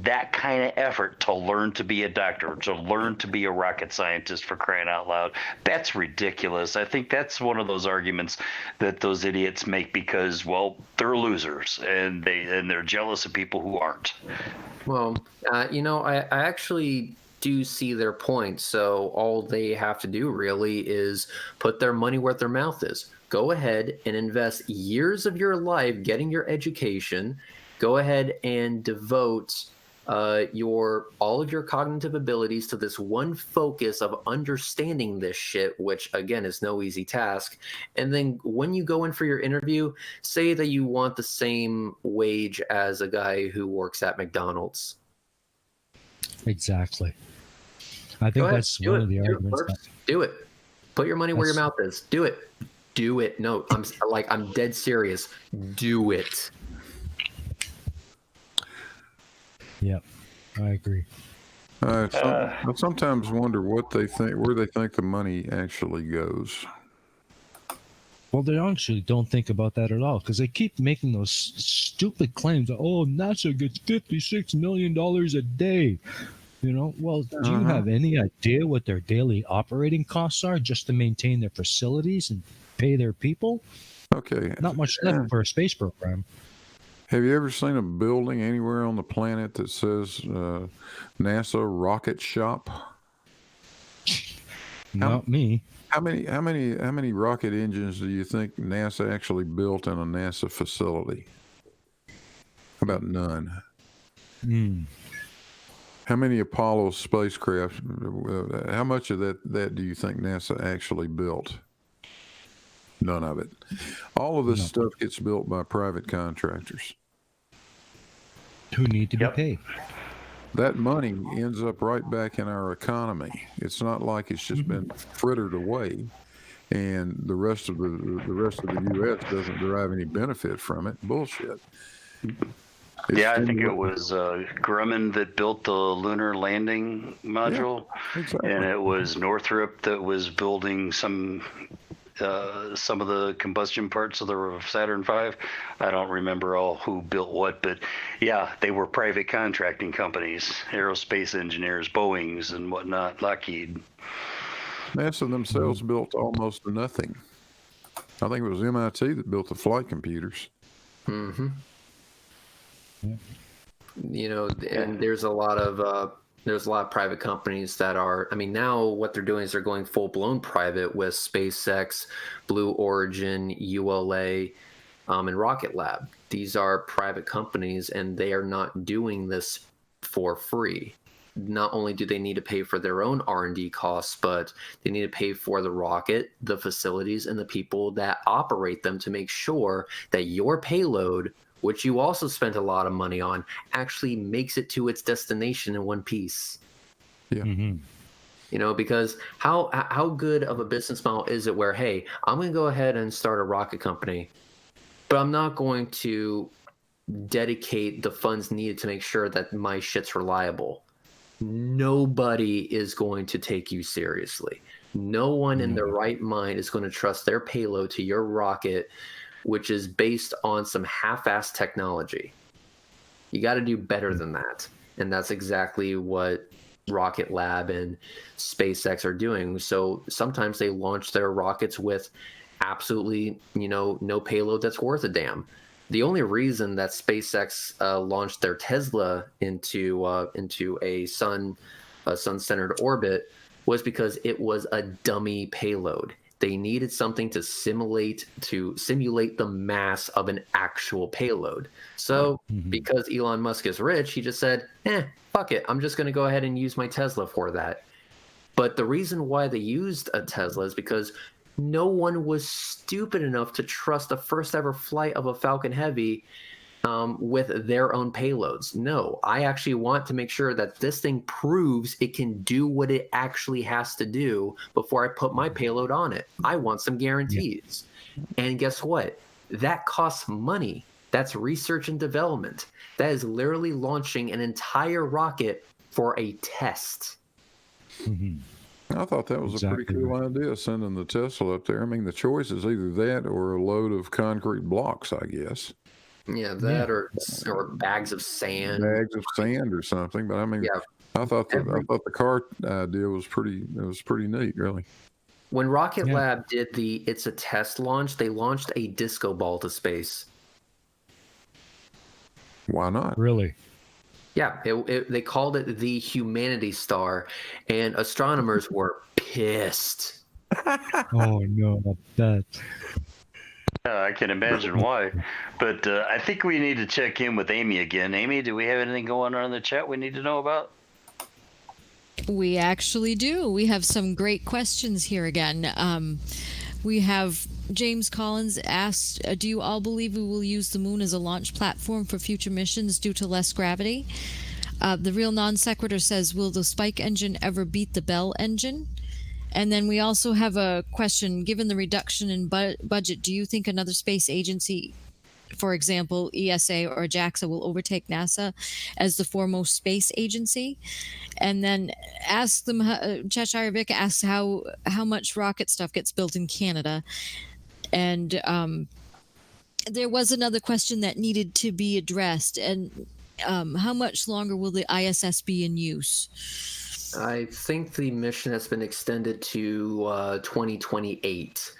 that kind of effort to learn to be a doctor, to learn to be a rocket scientist, for crying out loud. That's ridiculous. I think that's one of those arguments that those idiots make because, well, they're losers and they're jealous of people who aren't. Well, I actually do see their point. So all they have to do really is put their money where their mouth is. Go ahead and invest years of your life getting your education. Go ahead and devote all of your cognitive abilities to this one focus of understanding this shit, which again is no easy task. And then when you go in for your interview, say that you want the same wage as a guy who works at McDonald's. Exactly. I think that's one of the arguments. Do it. Put your money where your mouth is. Do it. Do it. No, I'm dead serious. Do it. Yep, I agree. I sometimes wonder where they think the money actually goes. Well, they actually don't think about that at all because they keep making those stupid claims. Oh, NASA gets $56 million a day. Well, do you have any idea what their daily operating costs are just to maintain their facilities and pay their people? Okay. Not much left for a space program. Have you ever seen a building anywhere on the planet that says NASA Rocket Shop? Not me. How many rocket engines do you think NASA actually built in a NASA facility? About none. How many Apollo spacecraft? How much of that do you think NASA actually built? None of it. All of this stuff gets built by private contractors who need to be paid. That money ends up right back in our economy. It's not like it's just been frittered away, and the rest of the U.S. doesn't derive any benefit from it. Bullshit. I think it was Grumman that built the lunar landing module, exactly. And it was Northrop that was building some of the combustion parts of the Saturn V. I don't remember all who built what, but yeah, they were private contracting companies, aerospace engineers, Boeings and whatnot, Lockheed. NASA themselves built almost nothing. I think it was MIT that built the flight computers. Mm-hmm. And there's a lot of private companies that are, now what they're doing is they're going full blown private with SpaceX, Blue Origin, ULA, and Rocket Lab. These are private companies and they are not doing this for free. Not only do they need to pay for their own R&D costs, but they need to pay for the rocket, the facilities, and the people that operate them to make sure that your payload, which you also spent a lot of money on, actually makes it to its destination in one piece. Yeah. Mm-hmm. Because how good of a business model is it where, hey, I'm going to go ahead and start a rocket company, but I'm not going to dedicate the funds needed to make sure that my shit's reliable. Nobody is going to take you seriously. No one in their right mind is going to trust their payload to your rocket, which is based on some half-assed technology. You got to do better than that. And that's exactly what Rocket Lab and SpaceX are doing. So sometimes they launch their rockets with absolutely, no payload that's worth a damn. The only reason that SpaceX launched their Tesla into a sun-centered orbit was because it was a dummy payload. They needed something to simulate the mass of an actual payload. So because Elon Musk is rich, he just said, fuck it, I'm just going to go ahead and use my Tesla for that. But the reason why they used a Tesla is because no one was stupid enough to trust the first ever flight of a Falcon Heavy with their own payloads. No, I actually want to make sure that this thing proves it can do what it actually has to do before I put my payload on it. I want some guarantees. Yeah. And guess what? That costs money. That's research and development. That is literally launching an entire rocket for a test. I thought that was a pretty cool idea, sending the Tesla up there. I mean, the choice is either that or a load of concrete blocks, I guess. Yeah, that or bags of sand. Bags of sand or something. But I mean, I thought the car idea was pretty neat, really. When Rocket Lab did it's a test launch, they launched a disco ball to space. Why not? Really? Yeah, they called it the Humanity Star, and astronomers were pissed. Oh no, not that. I can imagine why. But I think we need to check in with Amy again. Amy, do we have anything going on in the chat we need to know about? We actually do. We have some great questions here again. We have James Collins asked, do you all believe we will use the moon as a launch platform for future missions due to less gravity? The real non sequitur says, will the Spike engine ever beat the Bell engine? And then we also have a question, given the reduction in budget, do you think another space agency, for example, ESA or JAXA, will overtake NASA as the foremost space agency? And then ask them, Cheshire Vic asks how much rocket stuff gets built in Canada. And there was another question that needed to be addressed. And how much longer will the ISS be in use? I think the mission has been extended to 2028,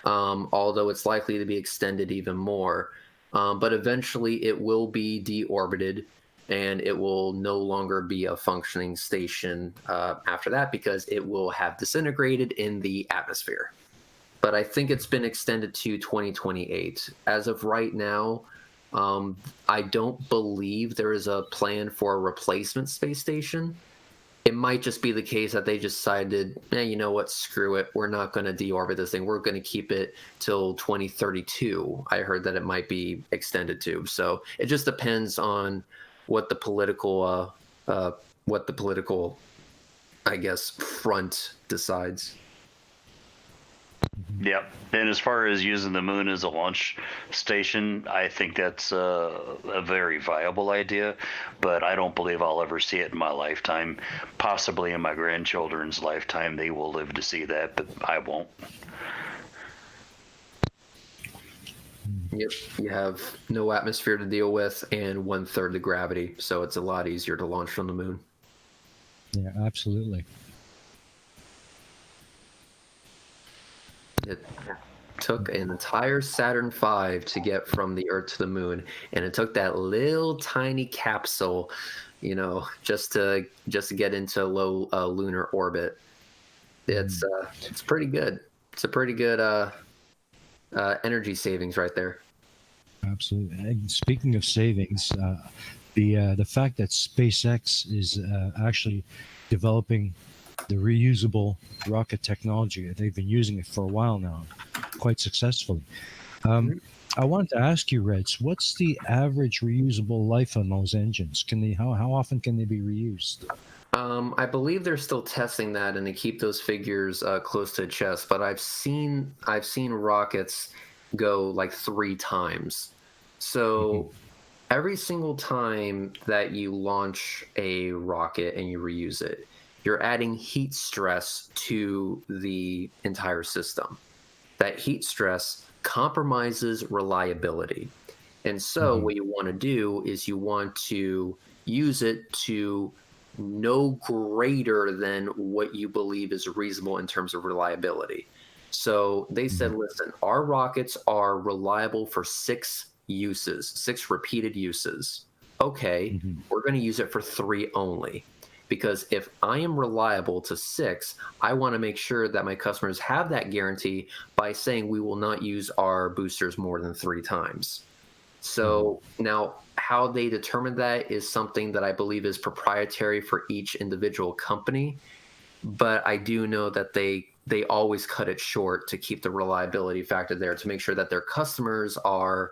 although it's likely to be extended even more. But eventually it will be deorbited, and it will no longer be a functioning station after that because it will have disintegrated in the atmosphere. But I think it's been extended to 2028. As of right now, I don't believe there is a plan for a replacement space station. It might just be the case that they decided, you know what, screw it. We're not going to deorbit this thing. We're going to keep it till 2032. I heard that it might be extended to. So it just depends on what the political, I guess, front decides. Yep. And as far as using the moon as a launch station, I think that's a very viable idea, but I don't believe I'll ever see it in my lifetime. Possibly in my grandchildren's lifetime, they will live to see that, but I won't. Yep. You have no atmosphere to deal with and 1/3 the gravity, so it's a lot easier to launch from the moon. Yeah, absolutely. It took an entire Saturn V to get from the Earth to the moon, and it took that little tiny capsule, just to get into low lunar orbit. It's pretty good. It's a pretty good energy savings right there. Absolutely. And speaking of savings, the fact that SpaceX is actually developing the reusable rocket technology. They've been using it for a while now, quite successfully. I wanted to ask you, Reds, what's the average reusable life on those engines? How often can they be reused? I believe they're still testing that, and they keep those figures close to the chest. But I've seen rockets go like 3 times. So every single time that you launch a rocket and you reuse it, you're adding heat stress to the entire system. That heat stress compromises reliability. And so what you want to do is you want to use it to no greater than what you believe is reasonable in terms of reliability. So they said, listen, our rockets are reliable for 6 uses, 6 repeated uses. Okay, we're going to use it for 3 only. Because if I am reliable to 6, I want to make sure that my customers have that guarantee by saying we will not use our boosters more than 3 times. So now how they determine that is something that I believe is proprietary for each individual company. But I do know that they always cut it short to keep the reliability factor there, to make sure that their customers are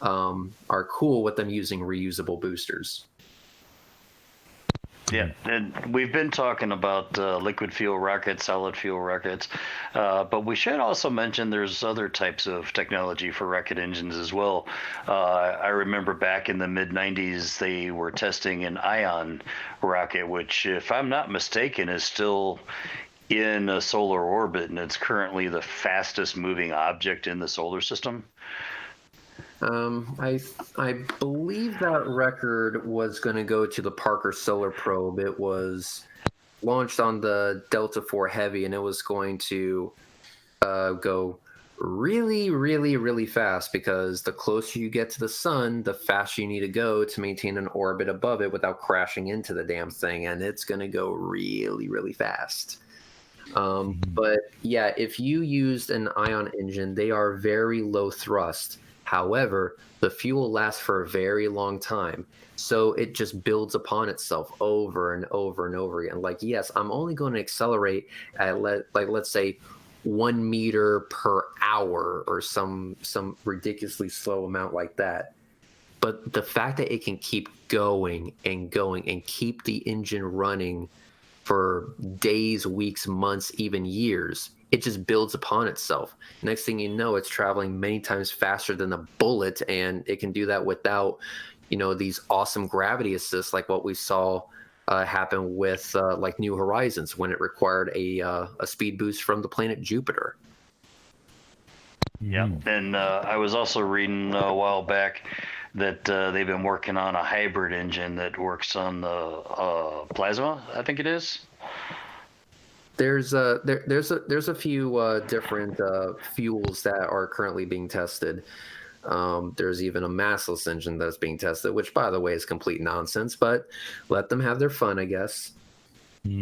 cool with them using reusable boosters. Yeah, and we've been talking about liquid fuel rockets, solid fuel rockets, but we should also mention there's other types of technology for rocket engines as well. I remember back in the mid-90s, they were testing an ion rocket, which, if I'm not mistaken, is still in a solar orbit, and it's currently the fastest moving object in the solar system. I believe that record was going to go to the Parker Solar Probe. It was launched on the Delta IV Heavy, and it was going to go really, really, really fast, because the closer you get to the sun, the faster you need to go to maintain an orbit above it without crashing into the damn thing, and it's going to go really, really fast. But yeah, if you used an ion engine, they are very low thrust. However, the fuel lasts for a very long time, so it just builds upon itself over and over and over again. Like, yes, I'm only going to accelerate at let's say 1 meter per hour or some ridiculously slow amount like that. But the fact that it can keep going and going and keep the engine running for days, weeks, months, even years, it just builds upon itself. Next thing you know, it's traveling many times faster than a bullet, and it can do that without, these awesome gravity assists like what we saw happen with like New Horizons, when it required a speed boost from the planet Jupiter. Yeah, and I was also reading a while back that they've been working on a hybrid engine that works on the plasma, I think it is. There's a few different fuels that are currently being tested. There's even a massless engine that's being tested, which, by the way, is complete nonsense, but let them have their fun, I guess. But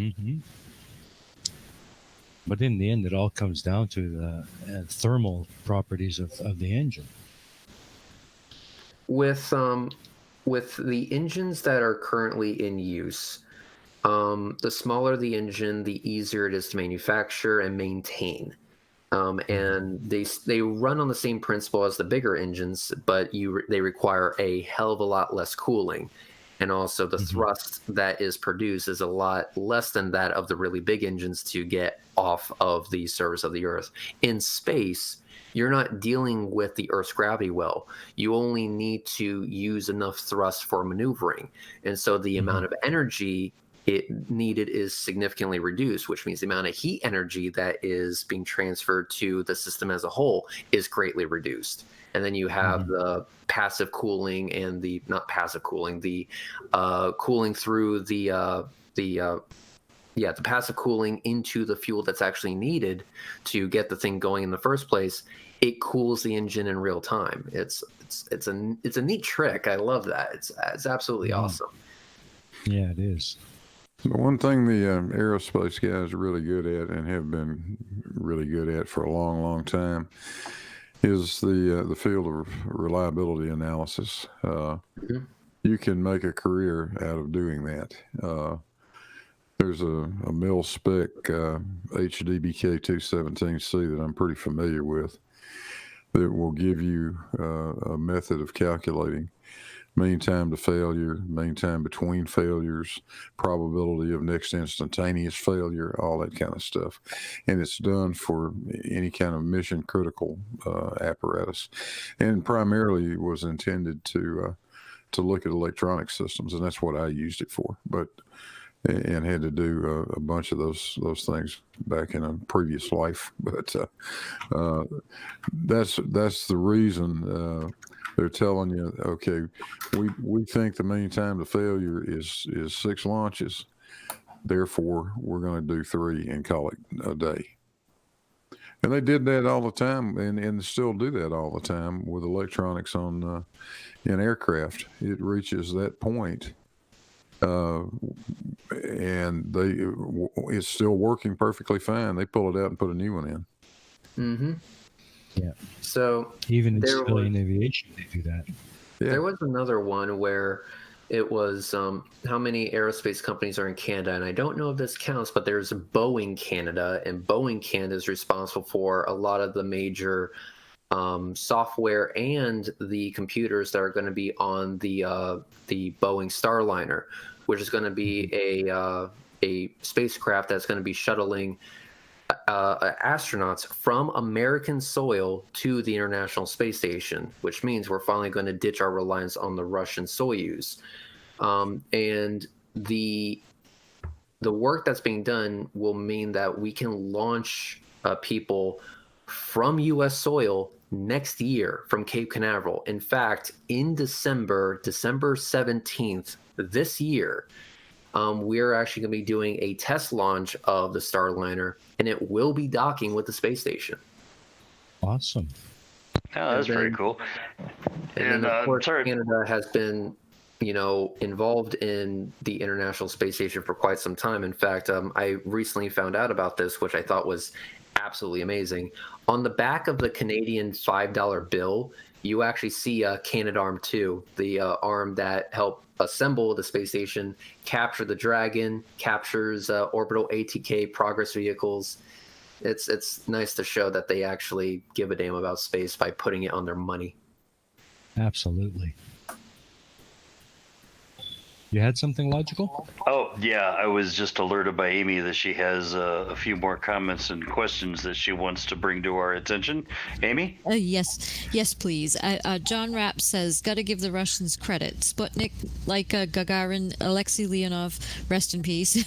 in the end, it all comes down to the thermal properties of the engine. With the engines that are currently in use, the smaller the engine, the easier it is to manufacture and maintain. And they run on the same principle as the bigger engines, but they require a hell of a lot less cooling. And also the thrust that is produced is a lot less than that of the really big engines to get off of the surface of the Earth. In space, you're not dealing with the Earth's gravity well. You only need to use enough thrust for maneuvering. And so the amount of energy it needed is significantly reduced, which means the amount of heat energy that is being transferred to the system as a whole is greatly reduced. And then you have the passive cooling and the cooling through the passive cooling into the fuel that's actually needed to get the thing going in the first place. It cools the engine in real time. It's a neat trick. I love that. It's absolutely awesome. Yeah, it is. The one thing the aerospace guys are really good at, and have been really good at for a long, long time, is the field of reliability analysis. You can make a career out of doing that. There's a mil spec HDBK 217C that I'm pretty familiar with that will give you a method of calculating mean time to failure, mean time between failures, probability of next instantaneous failure, all that kind of stuff. And it's done for any kind of mission critical apparatus, and primarily was intended to look at electronic systems, and that's what I used it for. And had to do a bunch of those things back in a previous life. But that's the reason they're telling you, okay, we think the mean time to failure is 6 launches. Therefore, we're going to do 3 and call it a day. And they did that all the time, and still do that all the time with electronics on in aircraft. It reaches that point, and it's still working perfectly fine. They pull it out and put a new one in. Mm-hmm. Yeah. So Even in there civilian aviation, they do that. Yeah. There was another one where it was how many aerospace companies are in Canada, and I don't know if this counts, but there's Boeing Canada, and Boeing Canada is responsible for a lot of the major software and the computers that are going to be on the Boeing Starliner, which is going to be a spacecraft that's going to be shuttling astronauts from American soil to the International Space Station, which means we're finally going to ditch our reliance on the Russian Soyuz. And the work that's being done will mean that we can launch people from U.S. soil next year from Cape Canaveral. In fact, in December 17th this year, we're actually going to be doing a test launch of the Starliner, and it will be docking with the space station. Awesome. Oh, that's pretty cool. And then, of course, Canada has been, involved in the International Space Station for quite some time. In fact, I recently found out about this, which I thought was absolutely amazing. On the back of the Canadian $5 bill, you actually see Canadarm2, the arm that helped assemble the space station, capture the Dragon, captures orbital ATK progress vehicles. It's nice to show that they actually give a damn about space by putting it on their money. Absolutely. You had something logical? Oh, yeah. I was just alerted by Amy that she has a few more comments and questions that she wants to bring to our attention. Amy? Yes, please. John Rapp says, got to give the Russians credit. Sputnik, like Gagarin, Alexei Leonov, rest in peace,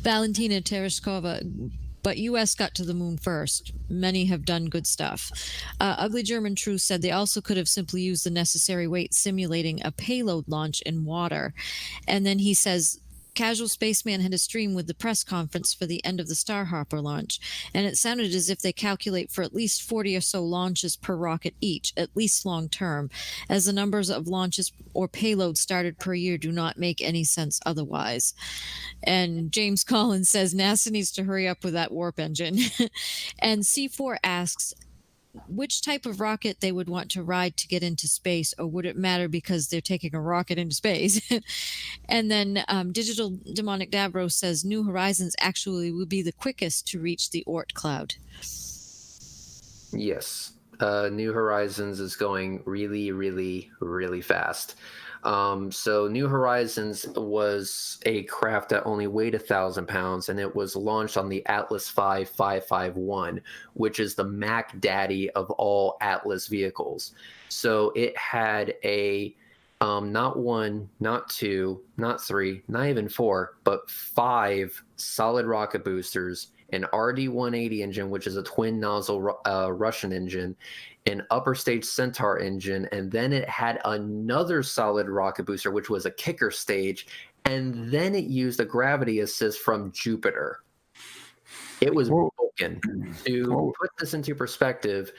Valentina Tereshkova. But U.S. got to the moon first. Many have done good stuff. Ugly German True said they also could have simply used the necessary weight simulating a payload launch in water. And then he says, Casual Spaceman had a stream with the press conference for the end of the Starhopper launch, and it sounded as if they calculate for at least 40 or so launches per rocket each, at least long term, as the numbers of launches or payloads started per year do not make any sense otherwise. And James Collins says NASA needs to hurry up with that warp engine. And C4 asks, which type of rocket they would want to ride to get into space, or would it matter because they're taking a rocket into space? And then Digital Demonic Davros says New Horizons actually would be the quickest to reach the Oort cloud. Yes. New Horizons is going really, really, really fast. So New Horizons was a craft that only weighed 1,000 pounds, and it was launched on the Atlas V 551, which is the Mac Daddy of all Atlas vehicles. So it had a not 1, not 2, not 3, not even 4, but 5 solid rocket boosters, an RD-180 engine, which is a twin nozzle Russian engine, an upper stage Centaur engine, and then it had another solid rocket booster, which was a kicker stage, and then it used a gravity assist from Jupiter. It was broken. To put this into perspective,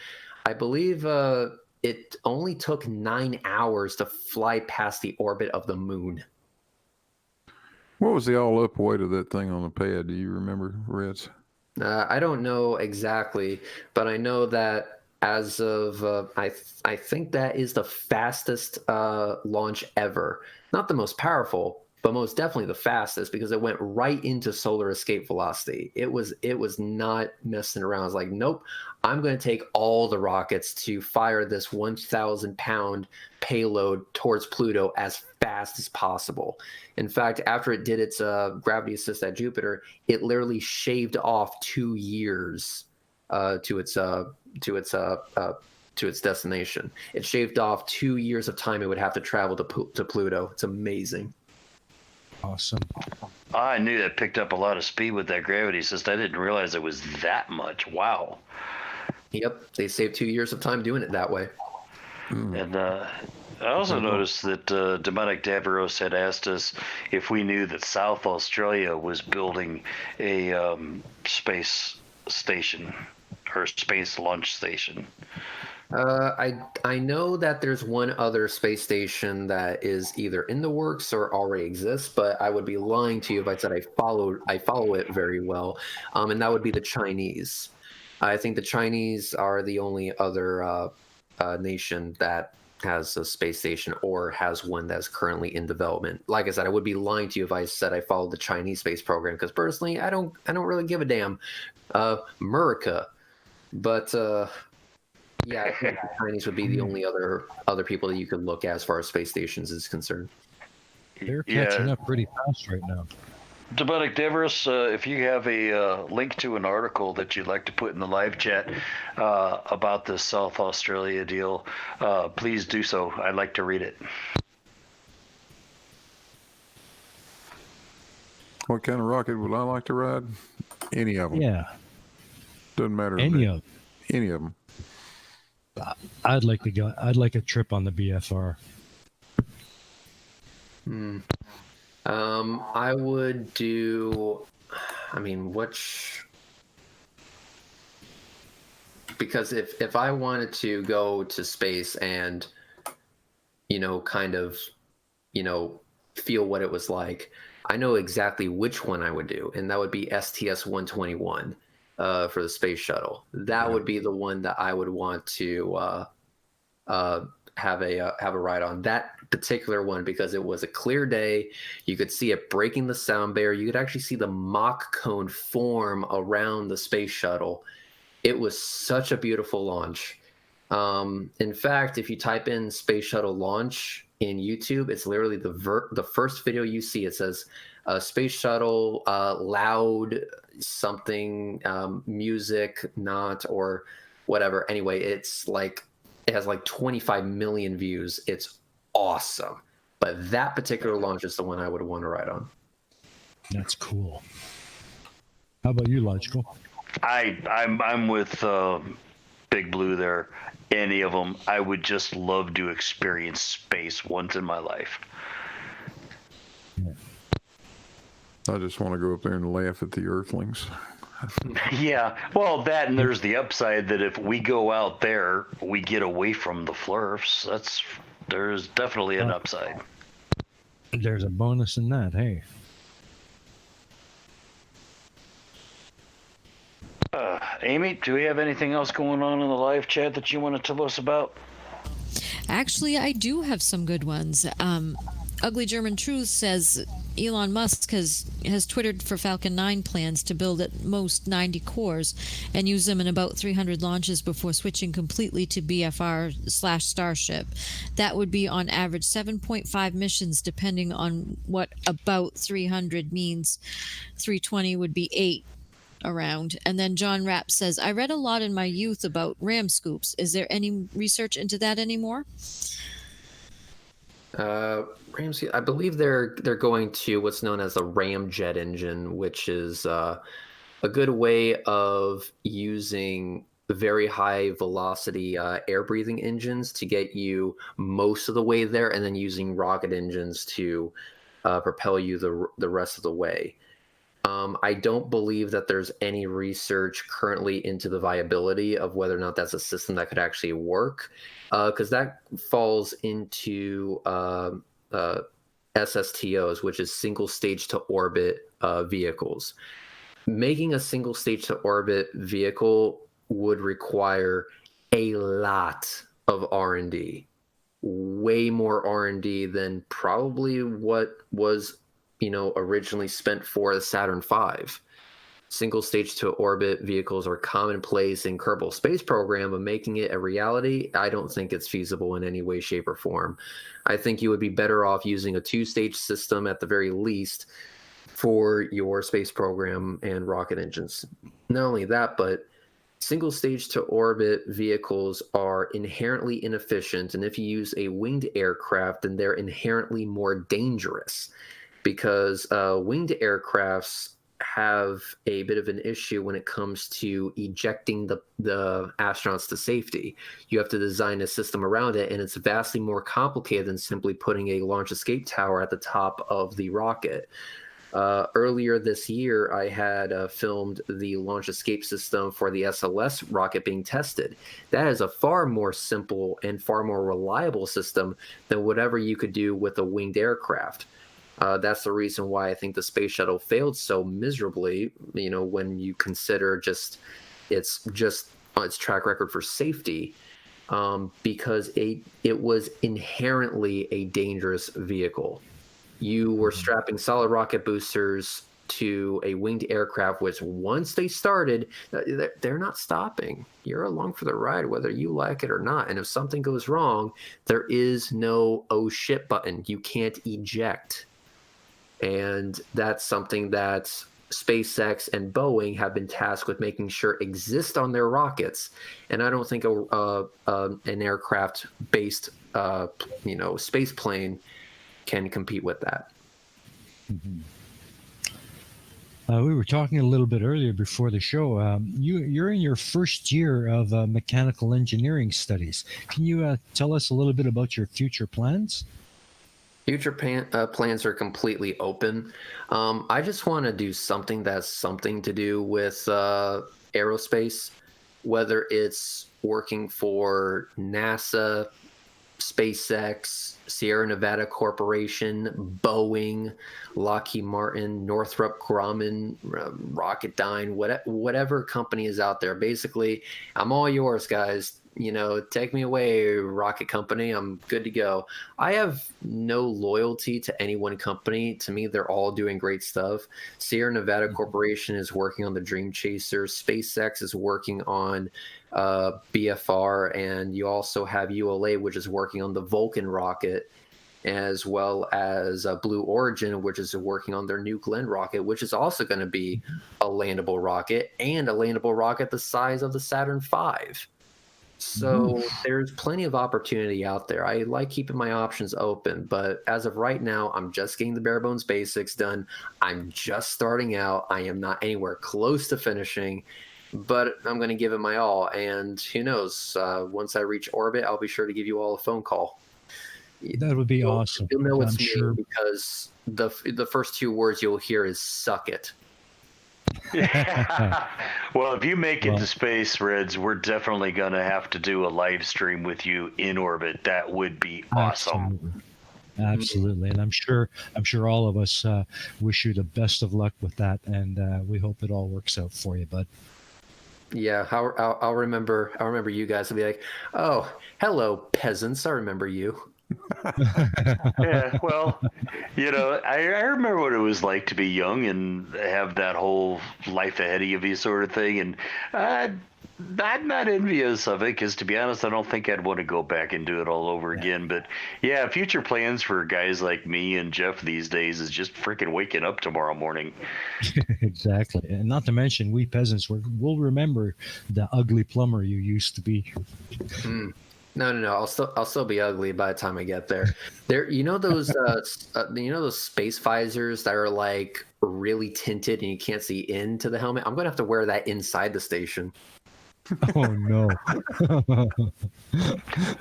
I believe it only took 9 hours to fly past the orbit of the moon. What was the all-up weight of that thing on the pad? Do you remember, Reds? I don't know exactly, but I know that as of I think that is the fastest launch ever. Not the most powerful, but most definitely the fastest, because it went right into solar escape velocity. It was not messing around. It's like, nope, I'm going to take all the rockets to fire this 1,000-pound payload towards Pluto as fast as possible. In fact, after it did its gravity assist at Jupiter, it literally shaved off 2 years to its destination. It shaved off 2 years of time it would have to travel to Pluto. It's amazing. Awesome. I knew that picked up a lot of speed with that gravity assist. I didn't realize it was that much. Wow. Yep, they saved 2 years of time doing it that way. And I also noticed that Debunking Davros had asked us if we knew that South Australia was building a space station or space launch station. I know that there's one other space station that is either in the works or already exists, but I would be lying to you if I said I follow it very well, and that would be the Chinese. I think the Chinese are the only other nation that has a space station or has one that's currently in development. Like I said, I would be lying to you if I said I followed the Chinese space program, because personally, I don't really give a damn. America, but. Yeah, I think the Chinese would be the only other people that you could look at as far as space stations is concerned. They're catching up pretty fast right now. Debunking Davros, if you have a link to an article that you'd like to put in the live chat about the South Australia deal, please do so. I'd like to read it. What kind of rocket would I like to ride? Any of them. Yeah. Doesn't matter. to Any me. of Any of them. I'd like to go. I'd like a trip on the BFR. I would do. I mean, because if I wanted to go to space and, kind of, feel what it was like, I know exactly which one I would do, and that would be STS-121. For the space shuttle, that would be the one that I would want to have a ride on. That particular one, because it was a clear day, you could see it breaking the sound barrier. You could actually see the Mach cone form around the space shuttle. It was such a beautiful launch. In fact, if you type in space shuttle launch in YouTube, it's literally the first video you see. It says space shuttle loud something music not or whatever. Anyway, it has like 25 million views. It's awesome. But that particular launch is the one I would want to ride on. That's cool. How about you, Logical? I'm with Big Blue there. Any of them. I would just love to experience space once in my life. I just want to go up there and laugh at the Earthlings. Yeah, well, that, and there's the upside that if we go out there, we get away from the flurfs. There's definitely an upside. There's a bonus in that. Hey. Amy, do we have anything else going on in the live chat that you want to tell us about? Actually, I do have some good ones. Ugly German Truth says Elon Musk has twittered for Falcon 9 plans to build at most 90 cores and use them in about 300 launches before switching completely to BFR/Starship. That would be on average 7.5 missions, depending on what about 300 means. 320 would be 8 around. And then John Rapp says, I read a lot in my youth about ram scoops. Is there any research into that anymore? Ramsey, I believe they're going to what's known as a ramjet engine, which is a good way of using very high velocity air breathing engines to get you most of the way there, and then using rocket engines to propel you the rest of the way. I don't believe that there's any research currently into the viability of whether or not that's a system that could actually work, because that falls into SSTOs, which is single stage to orbit vehicles. Making a single stage to orbit vehicle would require a lot of R&D, way more R&D than probably what was originally spent for the Saturn V. Single stage to orbit vehicles are commonplace in Kerbal Space Program, but making it a reality, I don't think it's feasible in any way, shape, or form. I think you would be better off using a two-stage system at the very least for your space program and rocket engines. Not only that, but single stage to orbit vehicles are inherently inefficient, and if you use a winged aircraft, then they're inherently more dangerous, because winged aircrafts have a bit of an issue when it comes to ejecting the astronauts to safety. You have to design a system around it, and it's vastly more complicated than simply putting a launch escape tower at the top of the rocket. Earlier this year, I had filmed the launch escape system for the SLS rocket being tested. That is a far more simple and far more reliable system than whatever you could do with a winged aircraft. That's the reason why I think the space shuttle failed so miserably, when you consider just its track record for safety, because it was inherently a dangerous vehicle. You were strapping solid rocket boosters to a winged aircraft, which once they started, they're not stopping. You're along for the ride, whether you like it or not. And if something goes wrong, there is no "oh shit" button. You can't eject. And that's something that SpaceX and Boeing have been tasked with making sure exists on their rockets. And I don't think an aircraft-based, space plane can compete with that. Mm-hmm. We were talking a little bit earlier before the show. You're in your first year of mechanical engineering studies. Can you tell us a little bit about your future plans? Future plans are completely open. I just want to do something that's something to do with aerospace, whether it's working for NASA, SpaceX, Sierra Nevada Corporation, Boeing, Lockheed Martin, Northrop Grumman, Rocketdyne, whatever company is out there. Basically, I'm all yours, guys. Take me away, rocket company. I'm good to go. I have no loyalty to any one company. To me, they're all doing great stuff. Sierra Nevada Corporation is working on the Dream Chaser. SpaceX is working on BFR, and you also have ULA, which is working on the Vulcan rocket, as well as Blue Origin, which is working on their New Glenn rocket, which is also going to be a landable rocket, and a landable rocket the size of the Saturn V. So there's plenty of opportunity out there. I like keeping my options open, but as of right now, I'm just getting the bare bones basics done. I'm just starting out. I am not anywhere close to finishing, but I'm going to give it my all. And who knows, once I reach orbit, I'll be sure to give you all a phone call. That would be awesome. You'll know it's I'm sure. because the first two words you'll hear is "suck it." Well, if you make it to space, Reds, we're definitely going to have to do a live stream with you in orbit. That would be awesome. Absolutely. And I'm sure all of us wish you the best of luck with that, and we hope it all works out for you, bud. Yeah, I'll remember you guys will be like, "Oh, hello, peasants. I remember you." Yeah, well, I remember what it was like to be young and have that whole life ahead of you sort of thing, and I'm not envious of it, because to be honest, I don't think I'd want to go back and do it all over again. But yeah, future plans for guys like me and Jeff these days is just freaking waking up tomorrow morning. Exactly. And not to mention, we peasants will remember the ugly plumber you used to be. No. I'll still be ugly by the time I get there. Those space visors that are like really tinted and you can't see into the helmet. I'm gonna have to wear that inside the station. Oh no!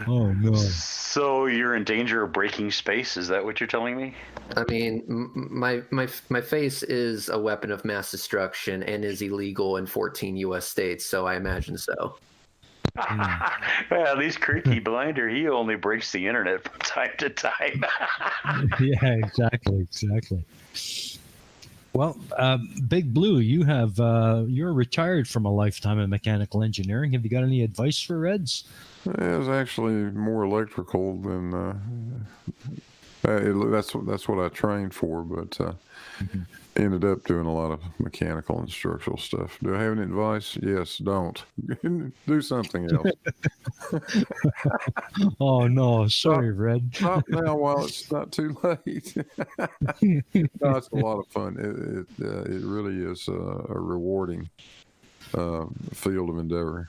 Oh no! So you're in danger of breaking space? Is that what you're telling me? I mean, my face is a weapon of mass destruction and is illegal in 14 U.S. states, so I imagine so. Well, at least Creaky Blinder, he only breaks the internet from time to time. Yeah, exactly. Well, Big Blue, you're retired from a lifetime of mechanical engineering. Have you got any advice for Reds? It was actually more electrical than that's what I trained for, but ended up doing a lot of mechanical and structural stuff. Do I have any advice? Yes, don't. Do something else. Oh no, sorry, Red. Not now while it's not too late. No, it's a lot of fun. It really is a rewarding field of endeavor.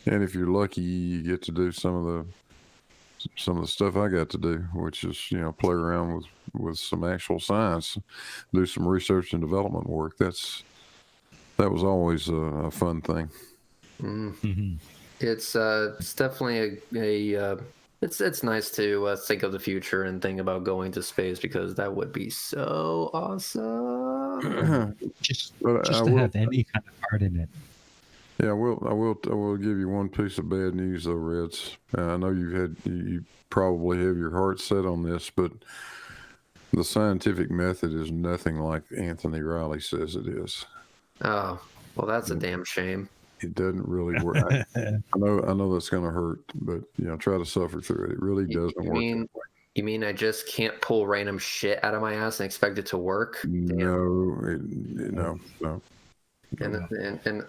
And if you're lucky, you get to do some of some of the stuff I got to do, which is play around with some actual science, do some research and development work. That was always a fun thing. Mm-hmm. It's definitely it's nice to think of the future and think about going to space, because that would be so awesome. Just But to have any kind of part in it. Yeah, I will give you one piece of bad news though, Reds. I know you probably have your heart set on this, but the scientific method is nothing like Anthony Riley says it is. Oh, well, that's a damn shame. It doesn't really work. I know that's going to hurt, but try to suffer through it. It really doesn't work. You mean I just can't pull random shit out of my ass and expect it to work? No. And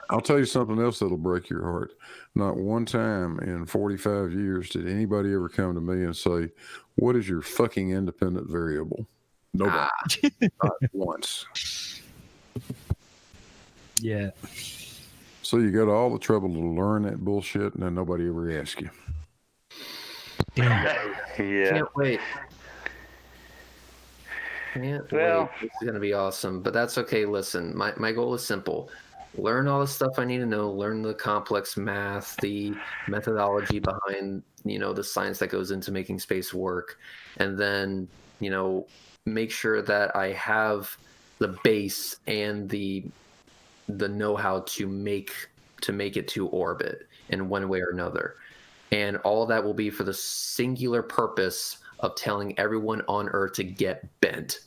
I'll tell you something else that'll break your heart. Not one time in 45 years did anybody ever come to me and say, "What is your fucking independent variable?" Nobody. Not once. Yeah. So you go to all the trouble to learn that bullshit, and then nobody ever asks you. Damn. Yeah. Can't wait. This is going to be awesome, but that's okay. Listen, my goal is simple. Learn all the stuff I need to know, learn the complex math, the methodology behind, the science that goes into making space work, and then, make sure that I have the base and the know-how to make it to orbit in one way or another. And all that will be for the singular purpose of telling everyone on Earth to get bent.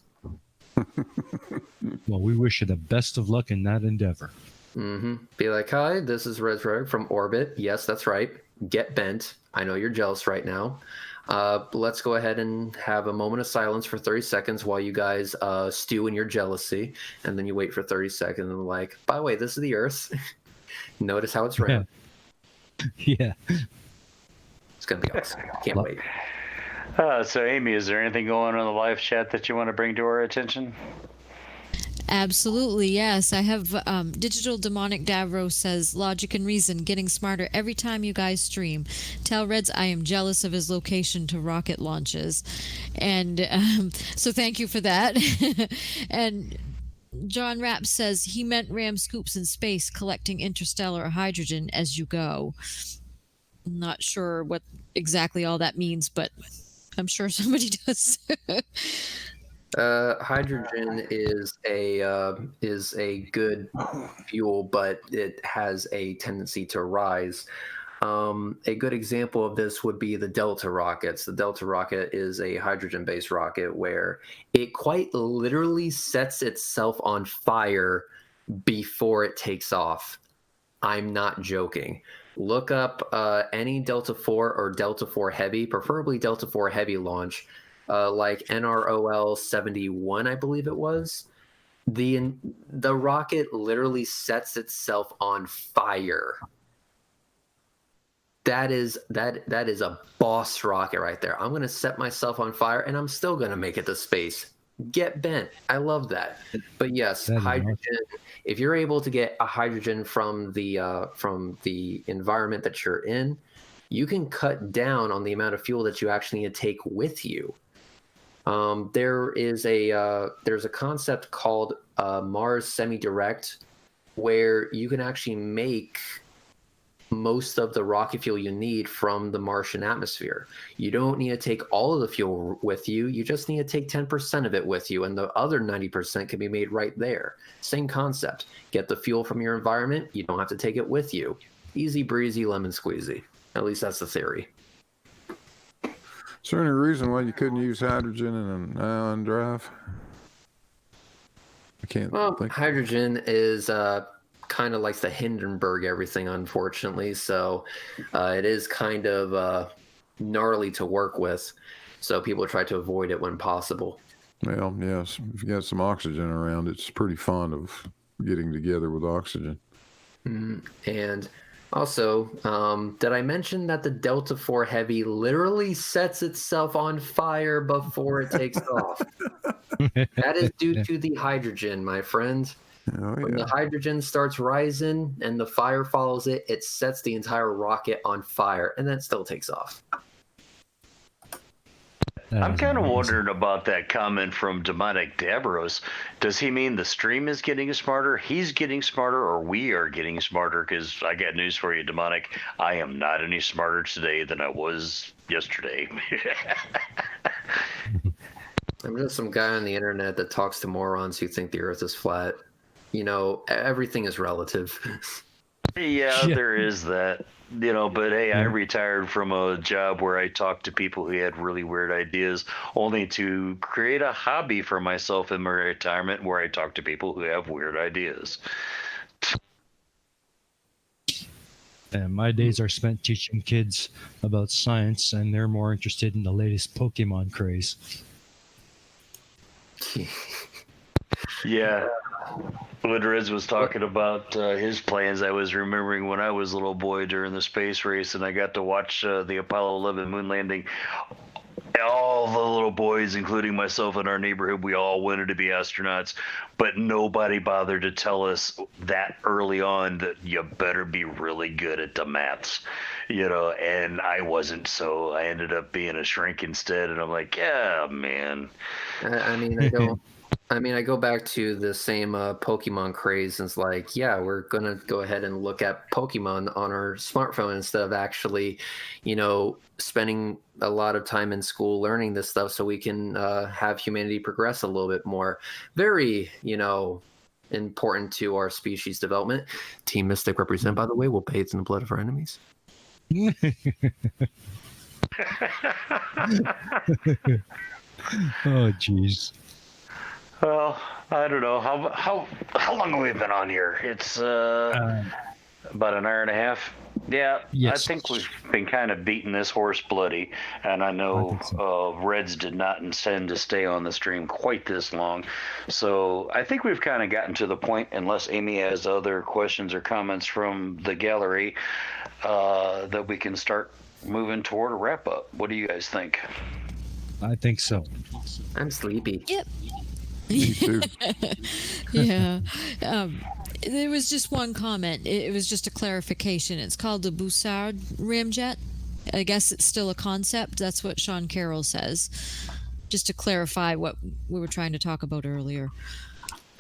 Well, we wish you the best of luck in that endeavor. Mm-hmm. Be like, hi, this is Rhetoric from Orbit. Yes, that's right. Get bent. I know you're jealous right now. Let's go ahead and have a moment of silence for 30 seconds while you guys stew in your jealousy. And then you wait for 30 seconds and like, by the way, this is the Earth. Notice how it's round. Yeah. It's going to be awesome. Can't wait. So, Amy, is there anything going on in the live chat that you want to bring to our attention? Absolutely, yes. I have Digital Demonic Davro says, logic and reason, getting smarter every time you guys stream. Tell Reds I am jealous of his location to rocket launches. And so thank you for that. And John Rapp says he meant ram scoops in space collecting interstellar hydrogen as you go. I'm not sure what exactly all that means, but I'm sure somebody does. Hydrogen is a good fuel, but it has a tendency to rise. A good example of this would be the Delta rockets. The Delta rocket is a hydrogen-based rocket where it quite literally sets itself on fire before it takes off. I'm not joking. Look up any Delta 4 or Delta 4 Heavy, preferably Delta 4 Heavy launch. Like NROL 71, I believe it was. The rocket literally sets itself on fire. That is a boss rocket right there. I'm gonna set myself on fire, and I'm still gonna make it to space. Get bent. I love that. But yes, hydrogen. Awesome. If you're able to get a hydrogen from the environment that you're in, you can cut down on the amount of fuel that you actually need to take with you. There's a concept called Mars semi-direct, where you can actually make most of the rocket fuel you need from the Martian atmosphere. You don't need to take all of the fuel with you. You just need to take 10% of it with you, and the other 90% can be made right there. Same concept. Get the fuel from your environment. You don't have to take it with you. Easy breezy, lemon squeezy. At least that's the theory. Is there any reason why you couldn't use hydrogen in an ion drive? I can't think. Hydrogen is kind of likes to Hindenburg everything, unfortunately. So it is kind of gnarly to work with. So people try to avoid it when possible. Well, yes. If you got some oxygen around, it's pretty fond of getting together with oxygen. And also, did I mention that the Delta 4 Heavy literally sets itself on fire before it takes off? That is due to the hydrogen, my friend. When the hydrogen starts rising and the fire follows it, it sets the entire rocket on fire, and then it still takes off. I'm is kind of amazing. wondering about that comment from Demonic Dabros. Does he mean the stream is getting smarter, he's getting smarter, or we are getting smarter? Because I got news for you, Demonic. I am not any smarter today than I was yesterday. I'm just some guy on the internet that talks to morons who think the Earth is flat. You know, everything is relative. Yeah, Yeah. there is that. But hey, I Yeah. retired from a job where I talked to people who had really weird ideas, only to create a hobby for myself in my retirement where I talk to people who have weird ideas. And my days are spent teaching kids about science, and they're more interested in the latest Pokemon craze. Yeah. When Riz was talking about his plans, I was remembering when I was a little boy during the space race and I got to watch the Apollo 11 moon landing. All the little boys, including myself in our neighborhood, we all wanted to be astronauts, but nobody bothered to tell us that early on that you better be really good at the maths, and I wasn't, so I ended up being a shrink instead, and I'm like, yeah, man. I mean, I don't. I mean, I go back to the same Pokemon craze, and it's like, yeah, we're gonna go ahead and look at Pokemon on our smartphone instead of actually, spending a lot of time in school learning this stuff, so we can have humanity progress a little bit more. Very, important to our species development. Team Mystic represent, by the way, will bathe in the blood of our enemies. Oh, jeez. Well, I don't know how long have we been on here? It's about an hour and a half. Yeah, Yes. I think we've been kind of beating this horse bloody, and I know I think Reds did not intend to stay on the stream quite this long, so I think we've kind of gotten to the point. Unless Amy has other questions or comments from the gallery, that we can start moving toward a wrap up. What do you guys think? I think so. I'm sleepy. Yep. Me too. Yeah. There was just one comment. It was just a clarification. It's called the Bussard ramjet. I guess it's still a concept. That's what Sean Carroll says. Just to clarify what we were trying to talk about earlier.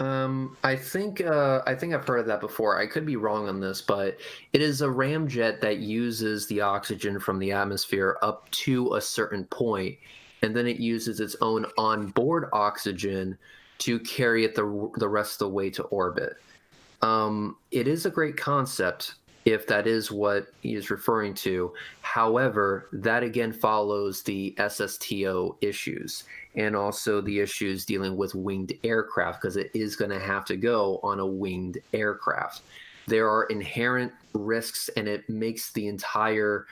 I think I've heard of that before. I could be wrong on this, but it is a ramjet that uses the oxygen from the atmosphere up to a certain point, and then it uses its own onboard oxygen to carry it the rest of the way to orbit. It is a great concept if that is what he is referring to. However, that again follows the SSTO issues and also the issues dealing with winged aircraft, because it is going to have to go on a winged aircraft. There are inherent risks, and it makes the entire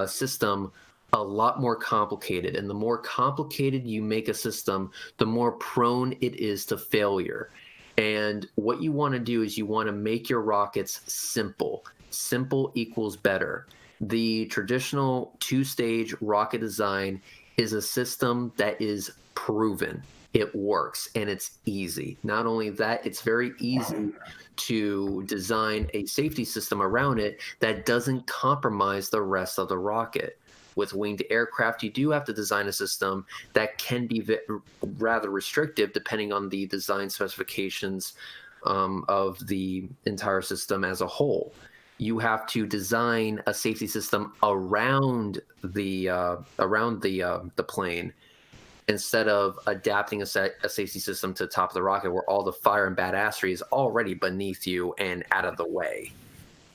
system a lot more complicated. And the more complicated you make a system, the more prone it is to failure. And what you want to do is you want to make your rockets simple. Simple equals better. The traditional two-stage rocket design is a system that is proven. It works, and it's easy. Not only that, it's very easy to design a safety system around it that doesn't compromise the rest of the rocket. With winged aircraft, you do have to design a system that can be rather restrictive depending on the design specifications of the entire system as a whole. You have to design a safety system around the plane instead of adapting a safety system to the top of the rocket where all the fire and badassery is already beneath you and out of the way.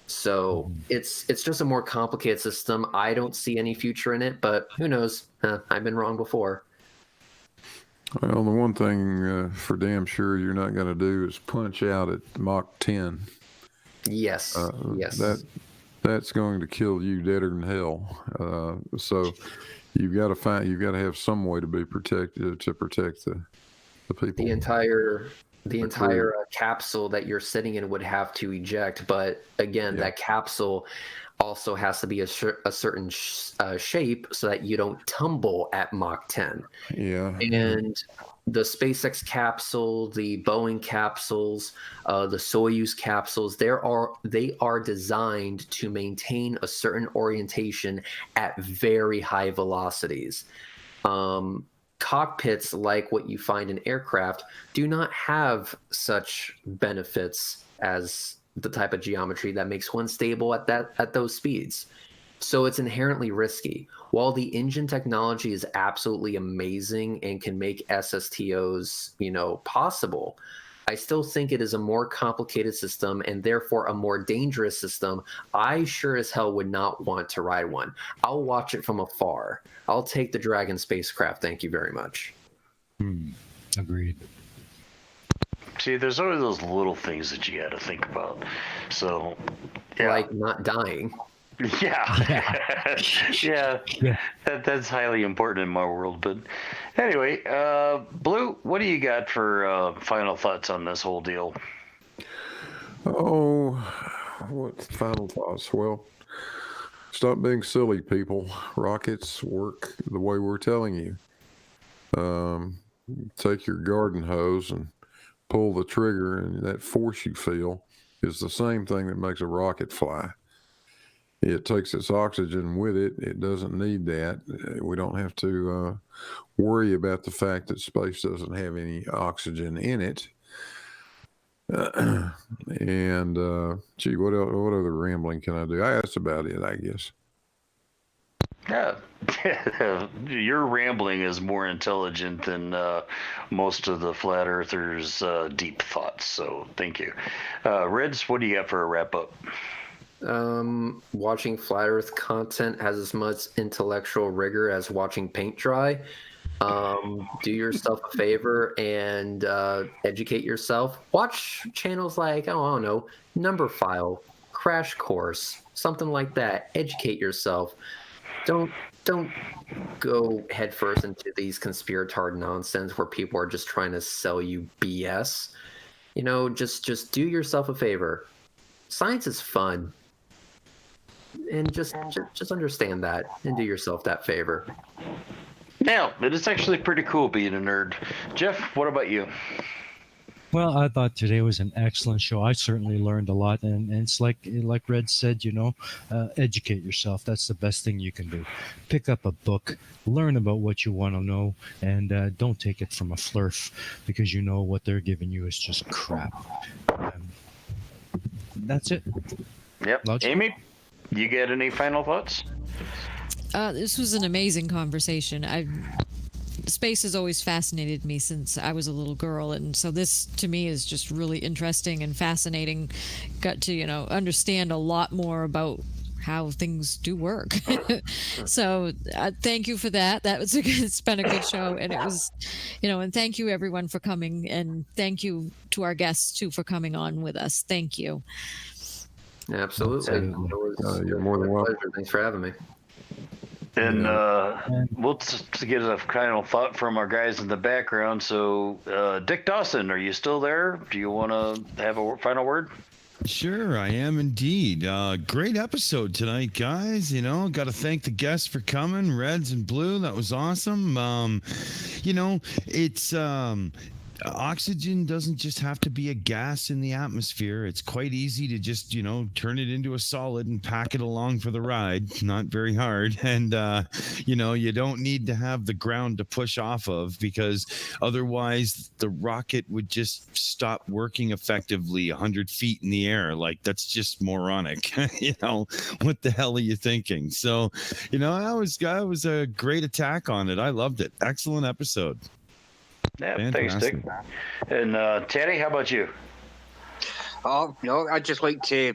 So it's just a more complicated system. I don't see any future in it, but who knows? I've been wrong before. Well, the one thing for damn sure you're not going to do is punch out at Mach 10. Yes. Yes. That's going to kill you deader than hell. So you've got to have some way to be protected, to protect the people. The entire capsule that you're sitting in would have to eject, but again, that capsule also has to be a certain shape so that you don't tumble at Mach 10. Yeah. And the SpaceX capsule, the Boeing capsules, the Soyuz capsules, they are designed to maintain a certain orientation at very high velocities. Cockpits, like what you find in aircraft, do not have such benefits as the type of geometry that makes one stable at those speeds. So it's inherently risky. While the engine technology is absolutely amazing and can make SSTOs, possible, I still think it is a more complicated system and therefore a more dangerous system. I sure as hell would not want to ride one. I'll watch it from afar. I'll take the Dragon spacecraft. Thank you very much. Agreed. See, there's always those little things that you got to think about. So, yeah. Like not dying. Yeah. Yeah. That's highly important in my world. But anyway, Blue, what do you got for final thoughts on this whole deal? Oh, what final thoughts? Well, stop being silly, people. Rockets work the way we're telling you. Take your garden hose and pull the trigger, and that force you feel is the same thing that makes a rocket fly. It takes its oxygen with it. It doesn't need that. We don't have to worry about the fact that space doesn't have any oxygen in it. Gee, what other rambling can I do? That's about it, I guess. Yeah. Your rambling is more intelligent than most of the flat earthers' deep thoughts. So thank you. Reds, what do you got for a wrap up? Watching flat earth content has as much intellectual rigor as watching paint dry. Do yourself a favor and educate yourself. Watch channels like, I don't know, Number File, Crash Course, something like that. Educate yourself. Don't go headfirst into these conspiratard nonsense where people are just trying to sell you BS. Just do yourself a favor. Science is fun. And just understand that and do yourself that favor. Yeah, it is actually pretty cool being a nerd. Jeff, what about you? Well, I thought today was an excellent show. I certainly learned a lot, and it's like Red said, educate yourself. That's the best thing you can do. Pick up a book, learn about what you want to know, and don't take it from a flurf, because what they're giving you is just crap. That's it. Yep. Logic. Amy, you get any final thoughts? This was an amazing conversation. Space has always fascinated me since I was a little girl, and so this to me is just really interesting and fascinating. Got to understand a lot more about how things do work. So thank you for that. It's been a good show, and it was, and thank you everyone for coming, and thank you to our guests too for coming on with us. Thank you. Absolutely. You're more than welcome. Pleasure. Thanks for having me. And we'll just get a final thought from our guys in the background. So, Dick Dawson, are you still there? Do you want to have a final word? Sure, I am indeed. Great episode tonight, guys. Got to thank the guests for coming, Reds and Blue. That was awesome. It's oxygen doesn't just have to be a gas in the atmosphere. It's quite easy to just, turn it into a solid and pack it along for the ride. Not very hard. And, you don't need to have the ground to push off of, because otherwise the rocket would just stop working effectively 100 feet in the air. Like, that's just moronic. What the hell are you thinking? So, that was a great attack on it. I loved it. Excellent episode. Yeah, Fantastic. thanks, Dick. And Teddy, how about you? Oh, no, I'd just like to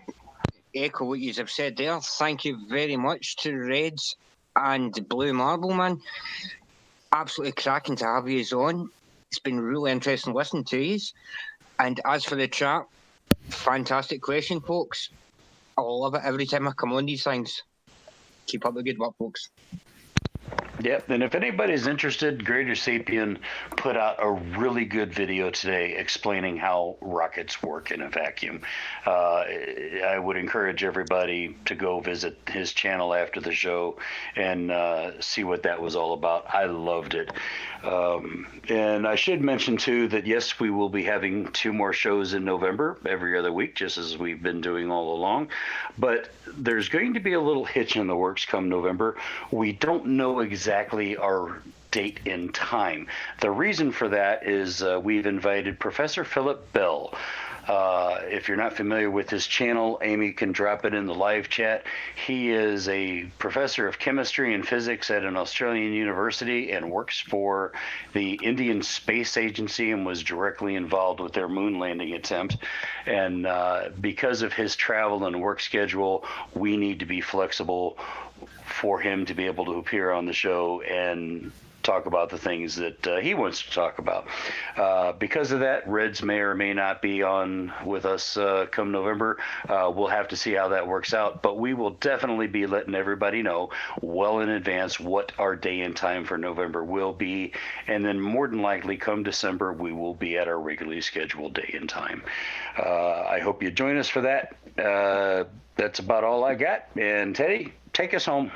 echo what you have said there. Thank you very much to Reds and Blue Marble, man. Absolutely cracking to have you on. It's been really interesting listening to you. And as for the chat, fantastic question, folks. I love it every time I come on these things. Keep up the good work, folks. Yep, and if anybody's interested, Greater Sapien put out a really good video today explaining how rockets work in a vacuum. I would encourage everybody to go visit his channel after the show and see what that was all about. I loved it. And I should mention, too, that, yes, we will be having 2 more shows in November, every other week, just as we've been doing all along. But there's going to be a little hitch in the works come November. We don't know exactly our date and time. The reason for that is we've invited Professor Philip Bell. If you're not familiar with his channel, Amy can drop it in the live chat. He is a professor of chemistry and physics at an Australian university and works for the Indian Space Agency and was directly involved with their moon landing attempt. And because of his travel and work schedule, we need to be flexible for him to be able to appear on the show and talk about the things that he wants to talk about. Because of that, Reds may or may not be on with us come November. We'll have to see how that works out, but we will definitely be letting everybody know well in advance what our day and time for November will be, and then more than likely come December, we will be at our regularly scheduled day and time. I hope you join us for that. That's about all I got, and Teddy, take us home.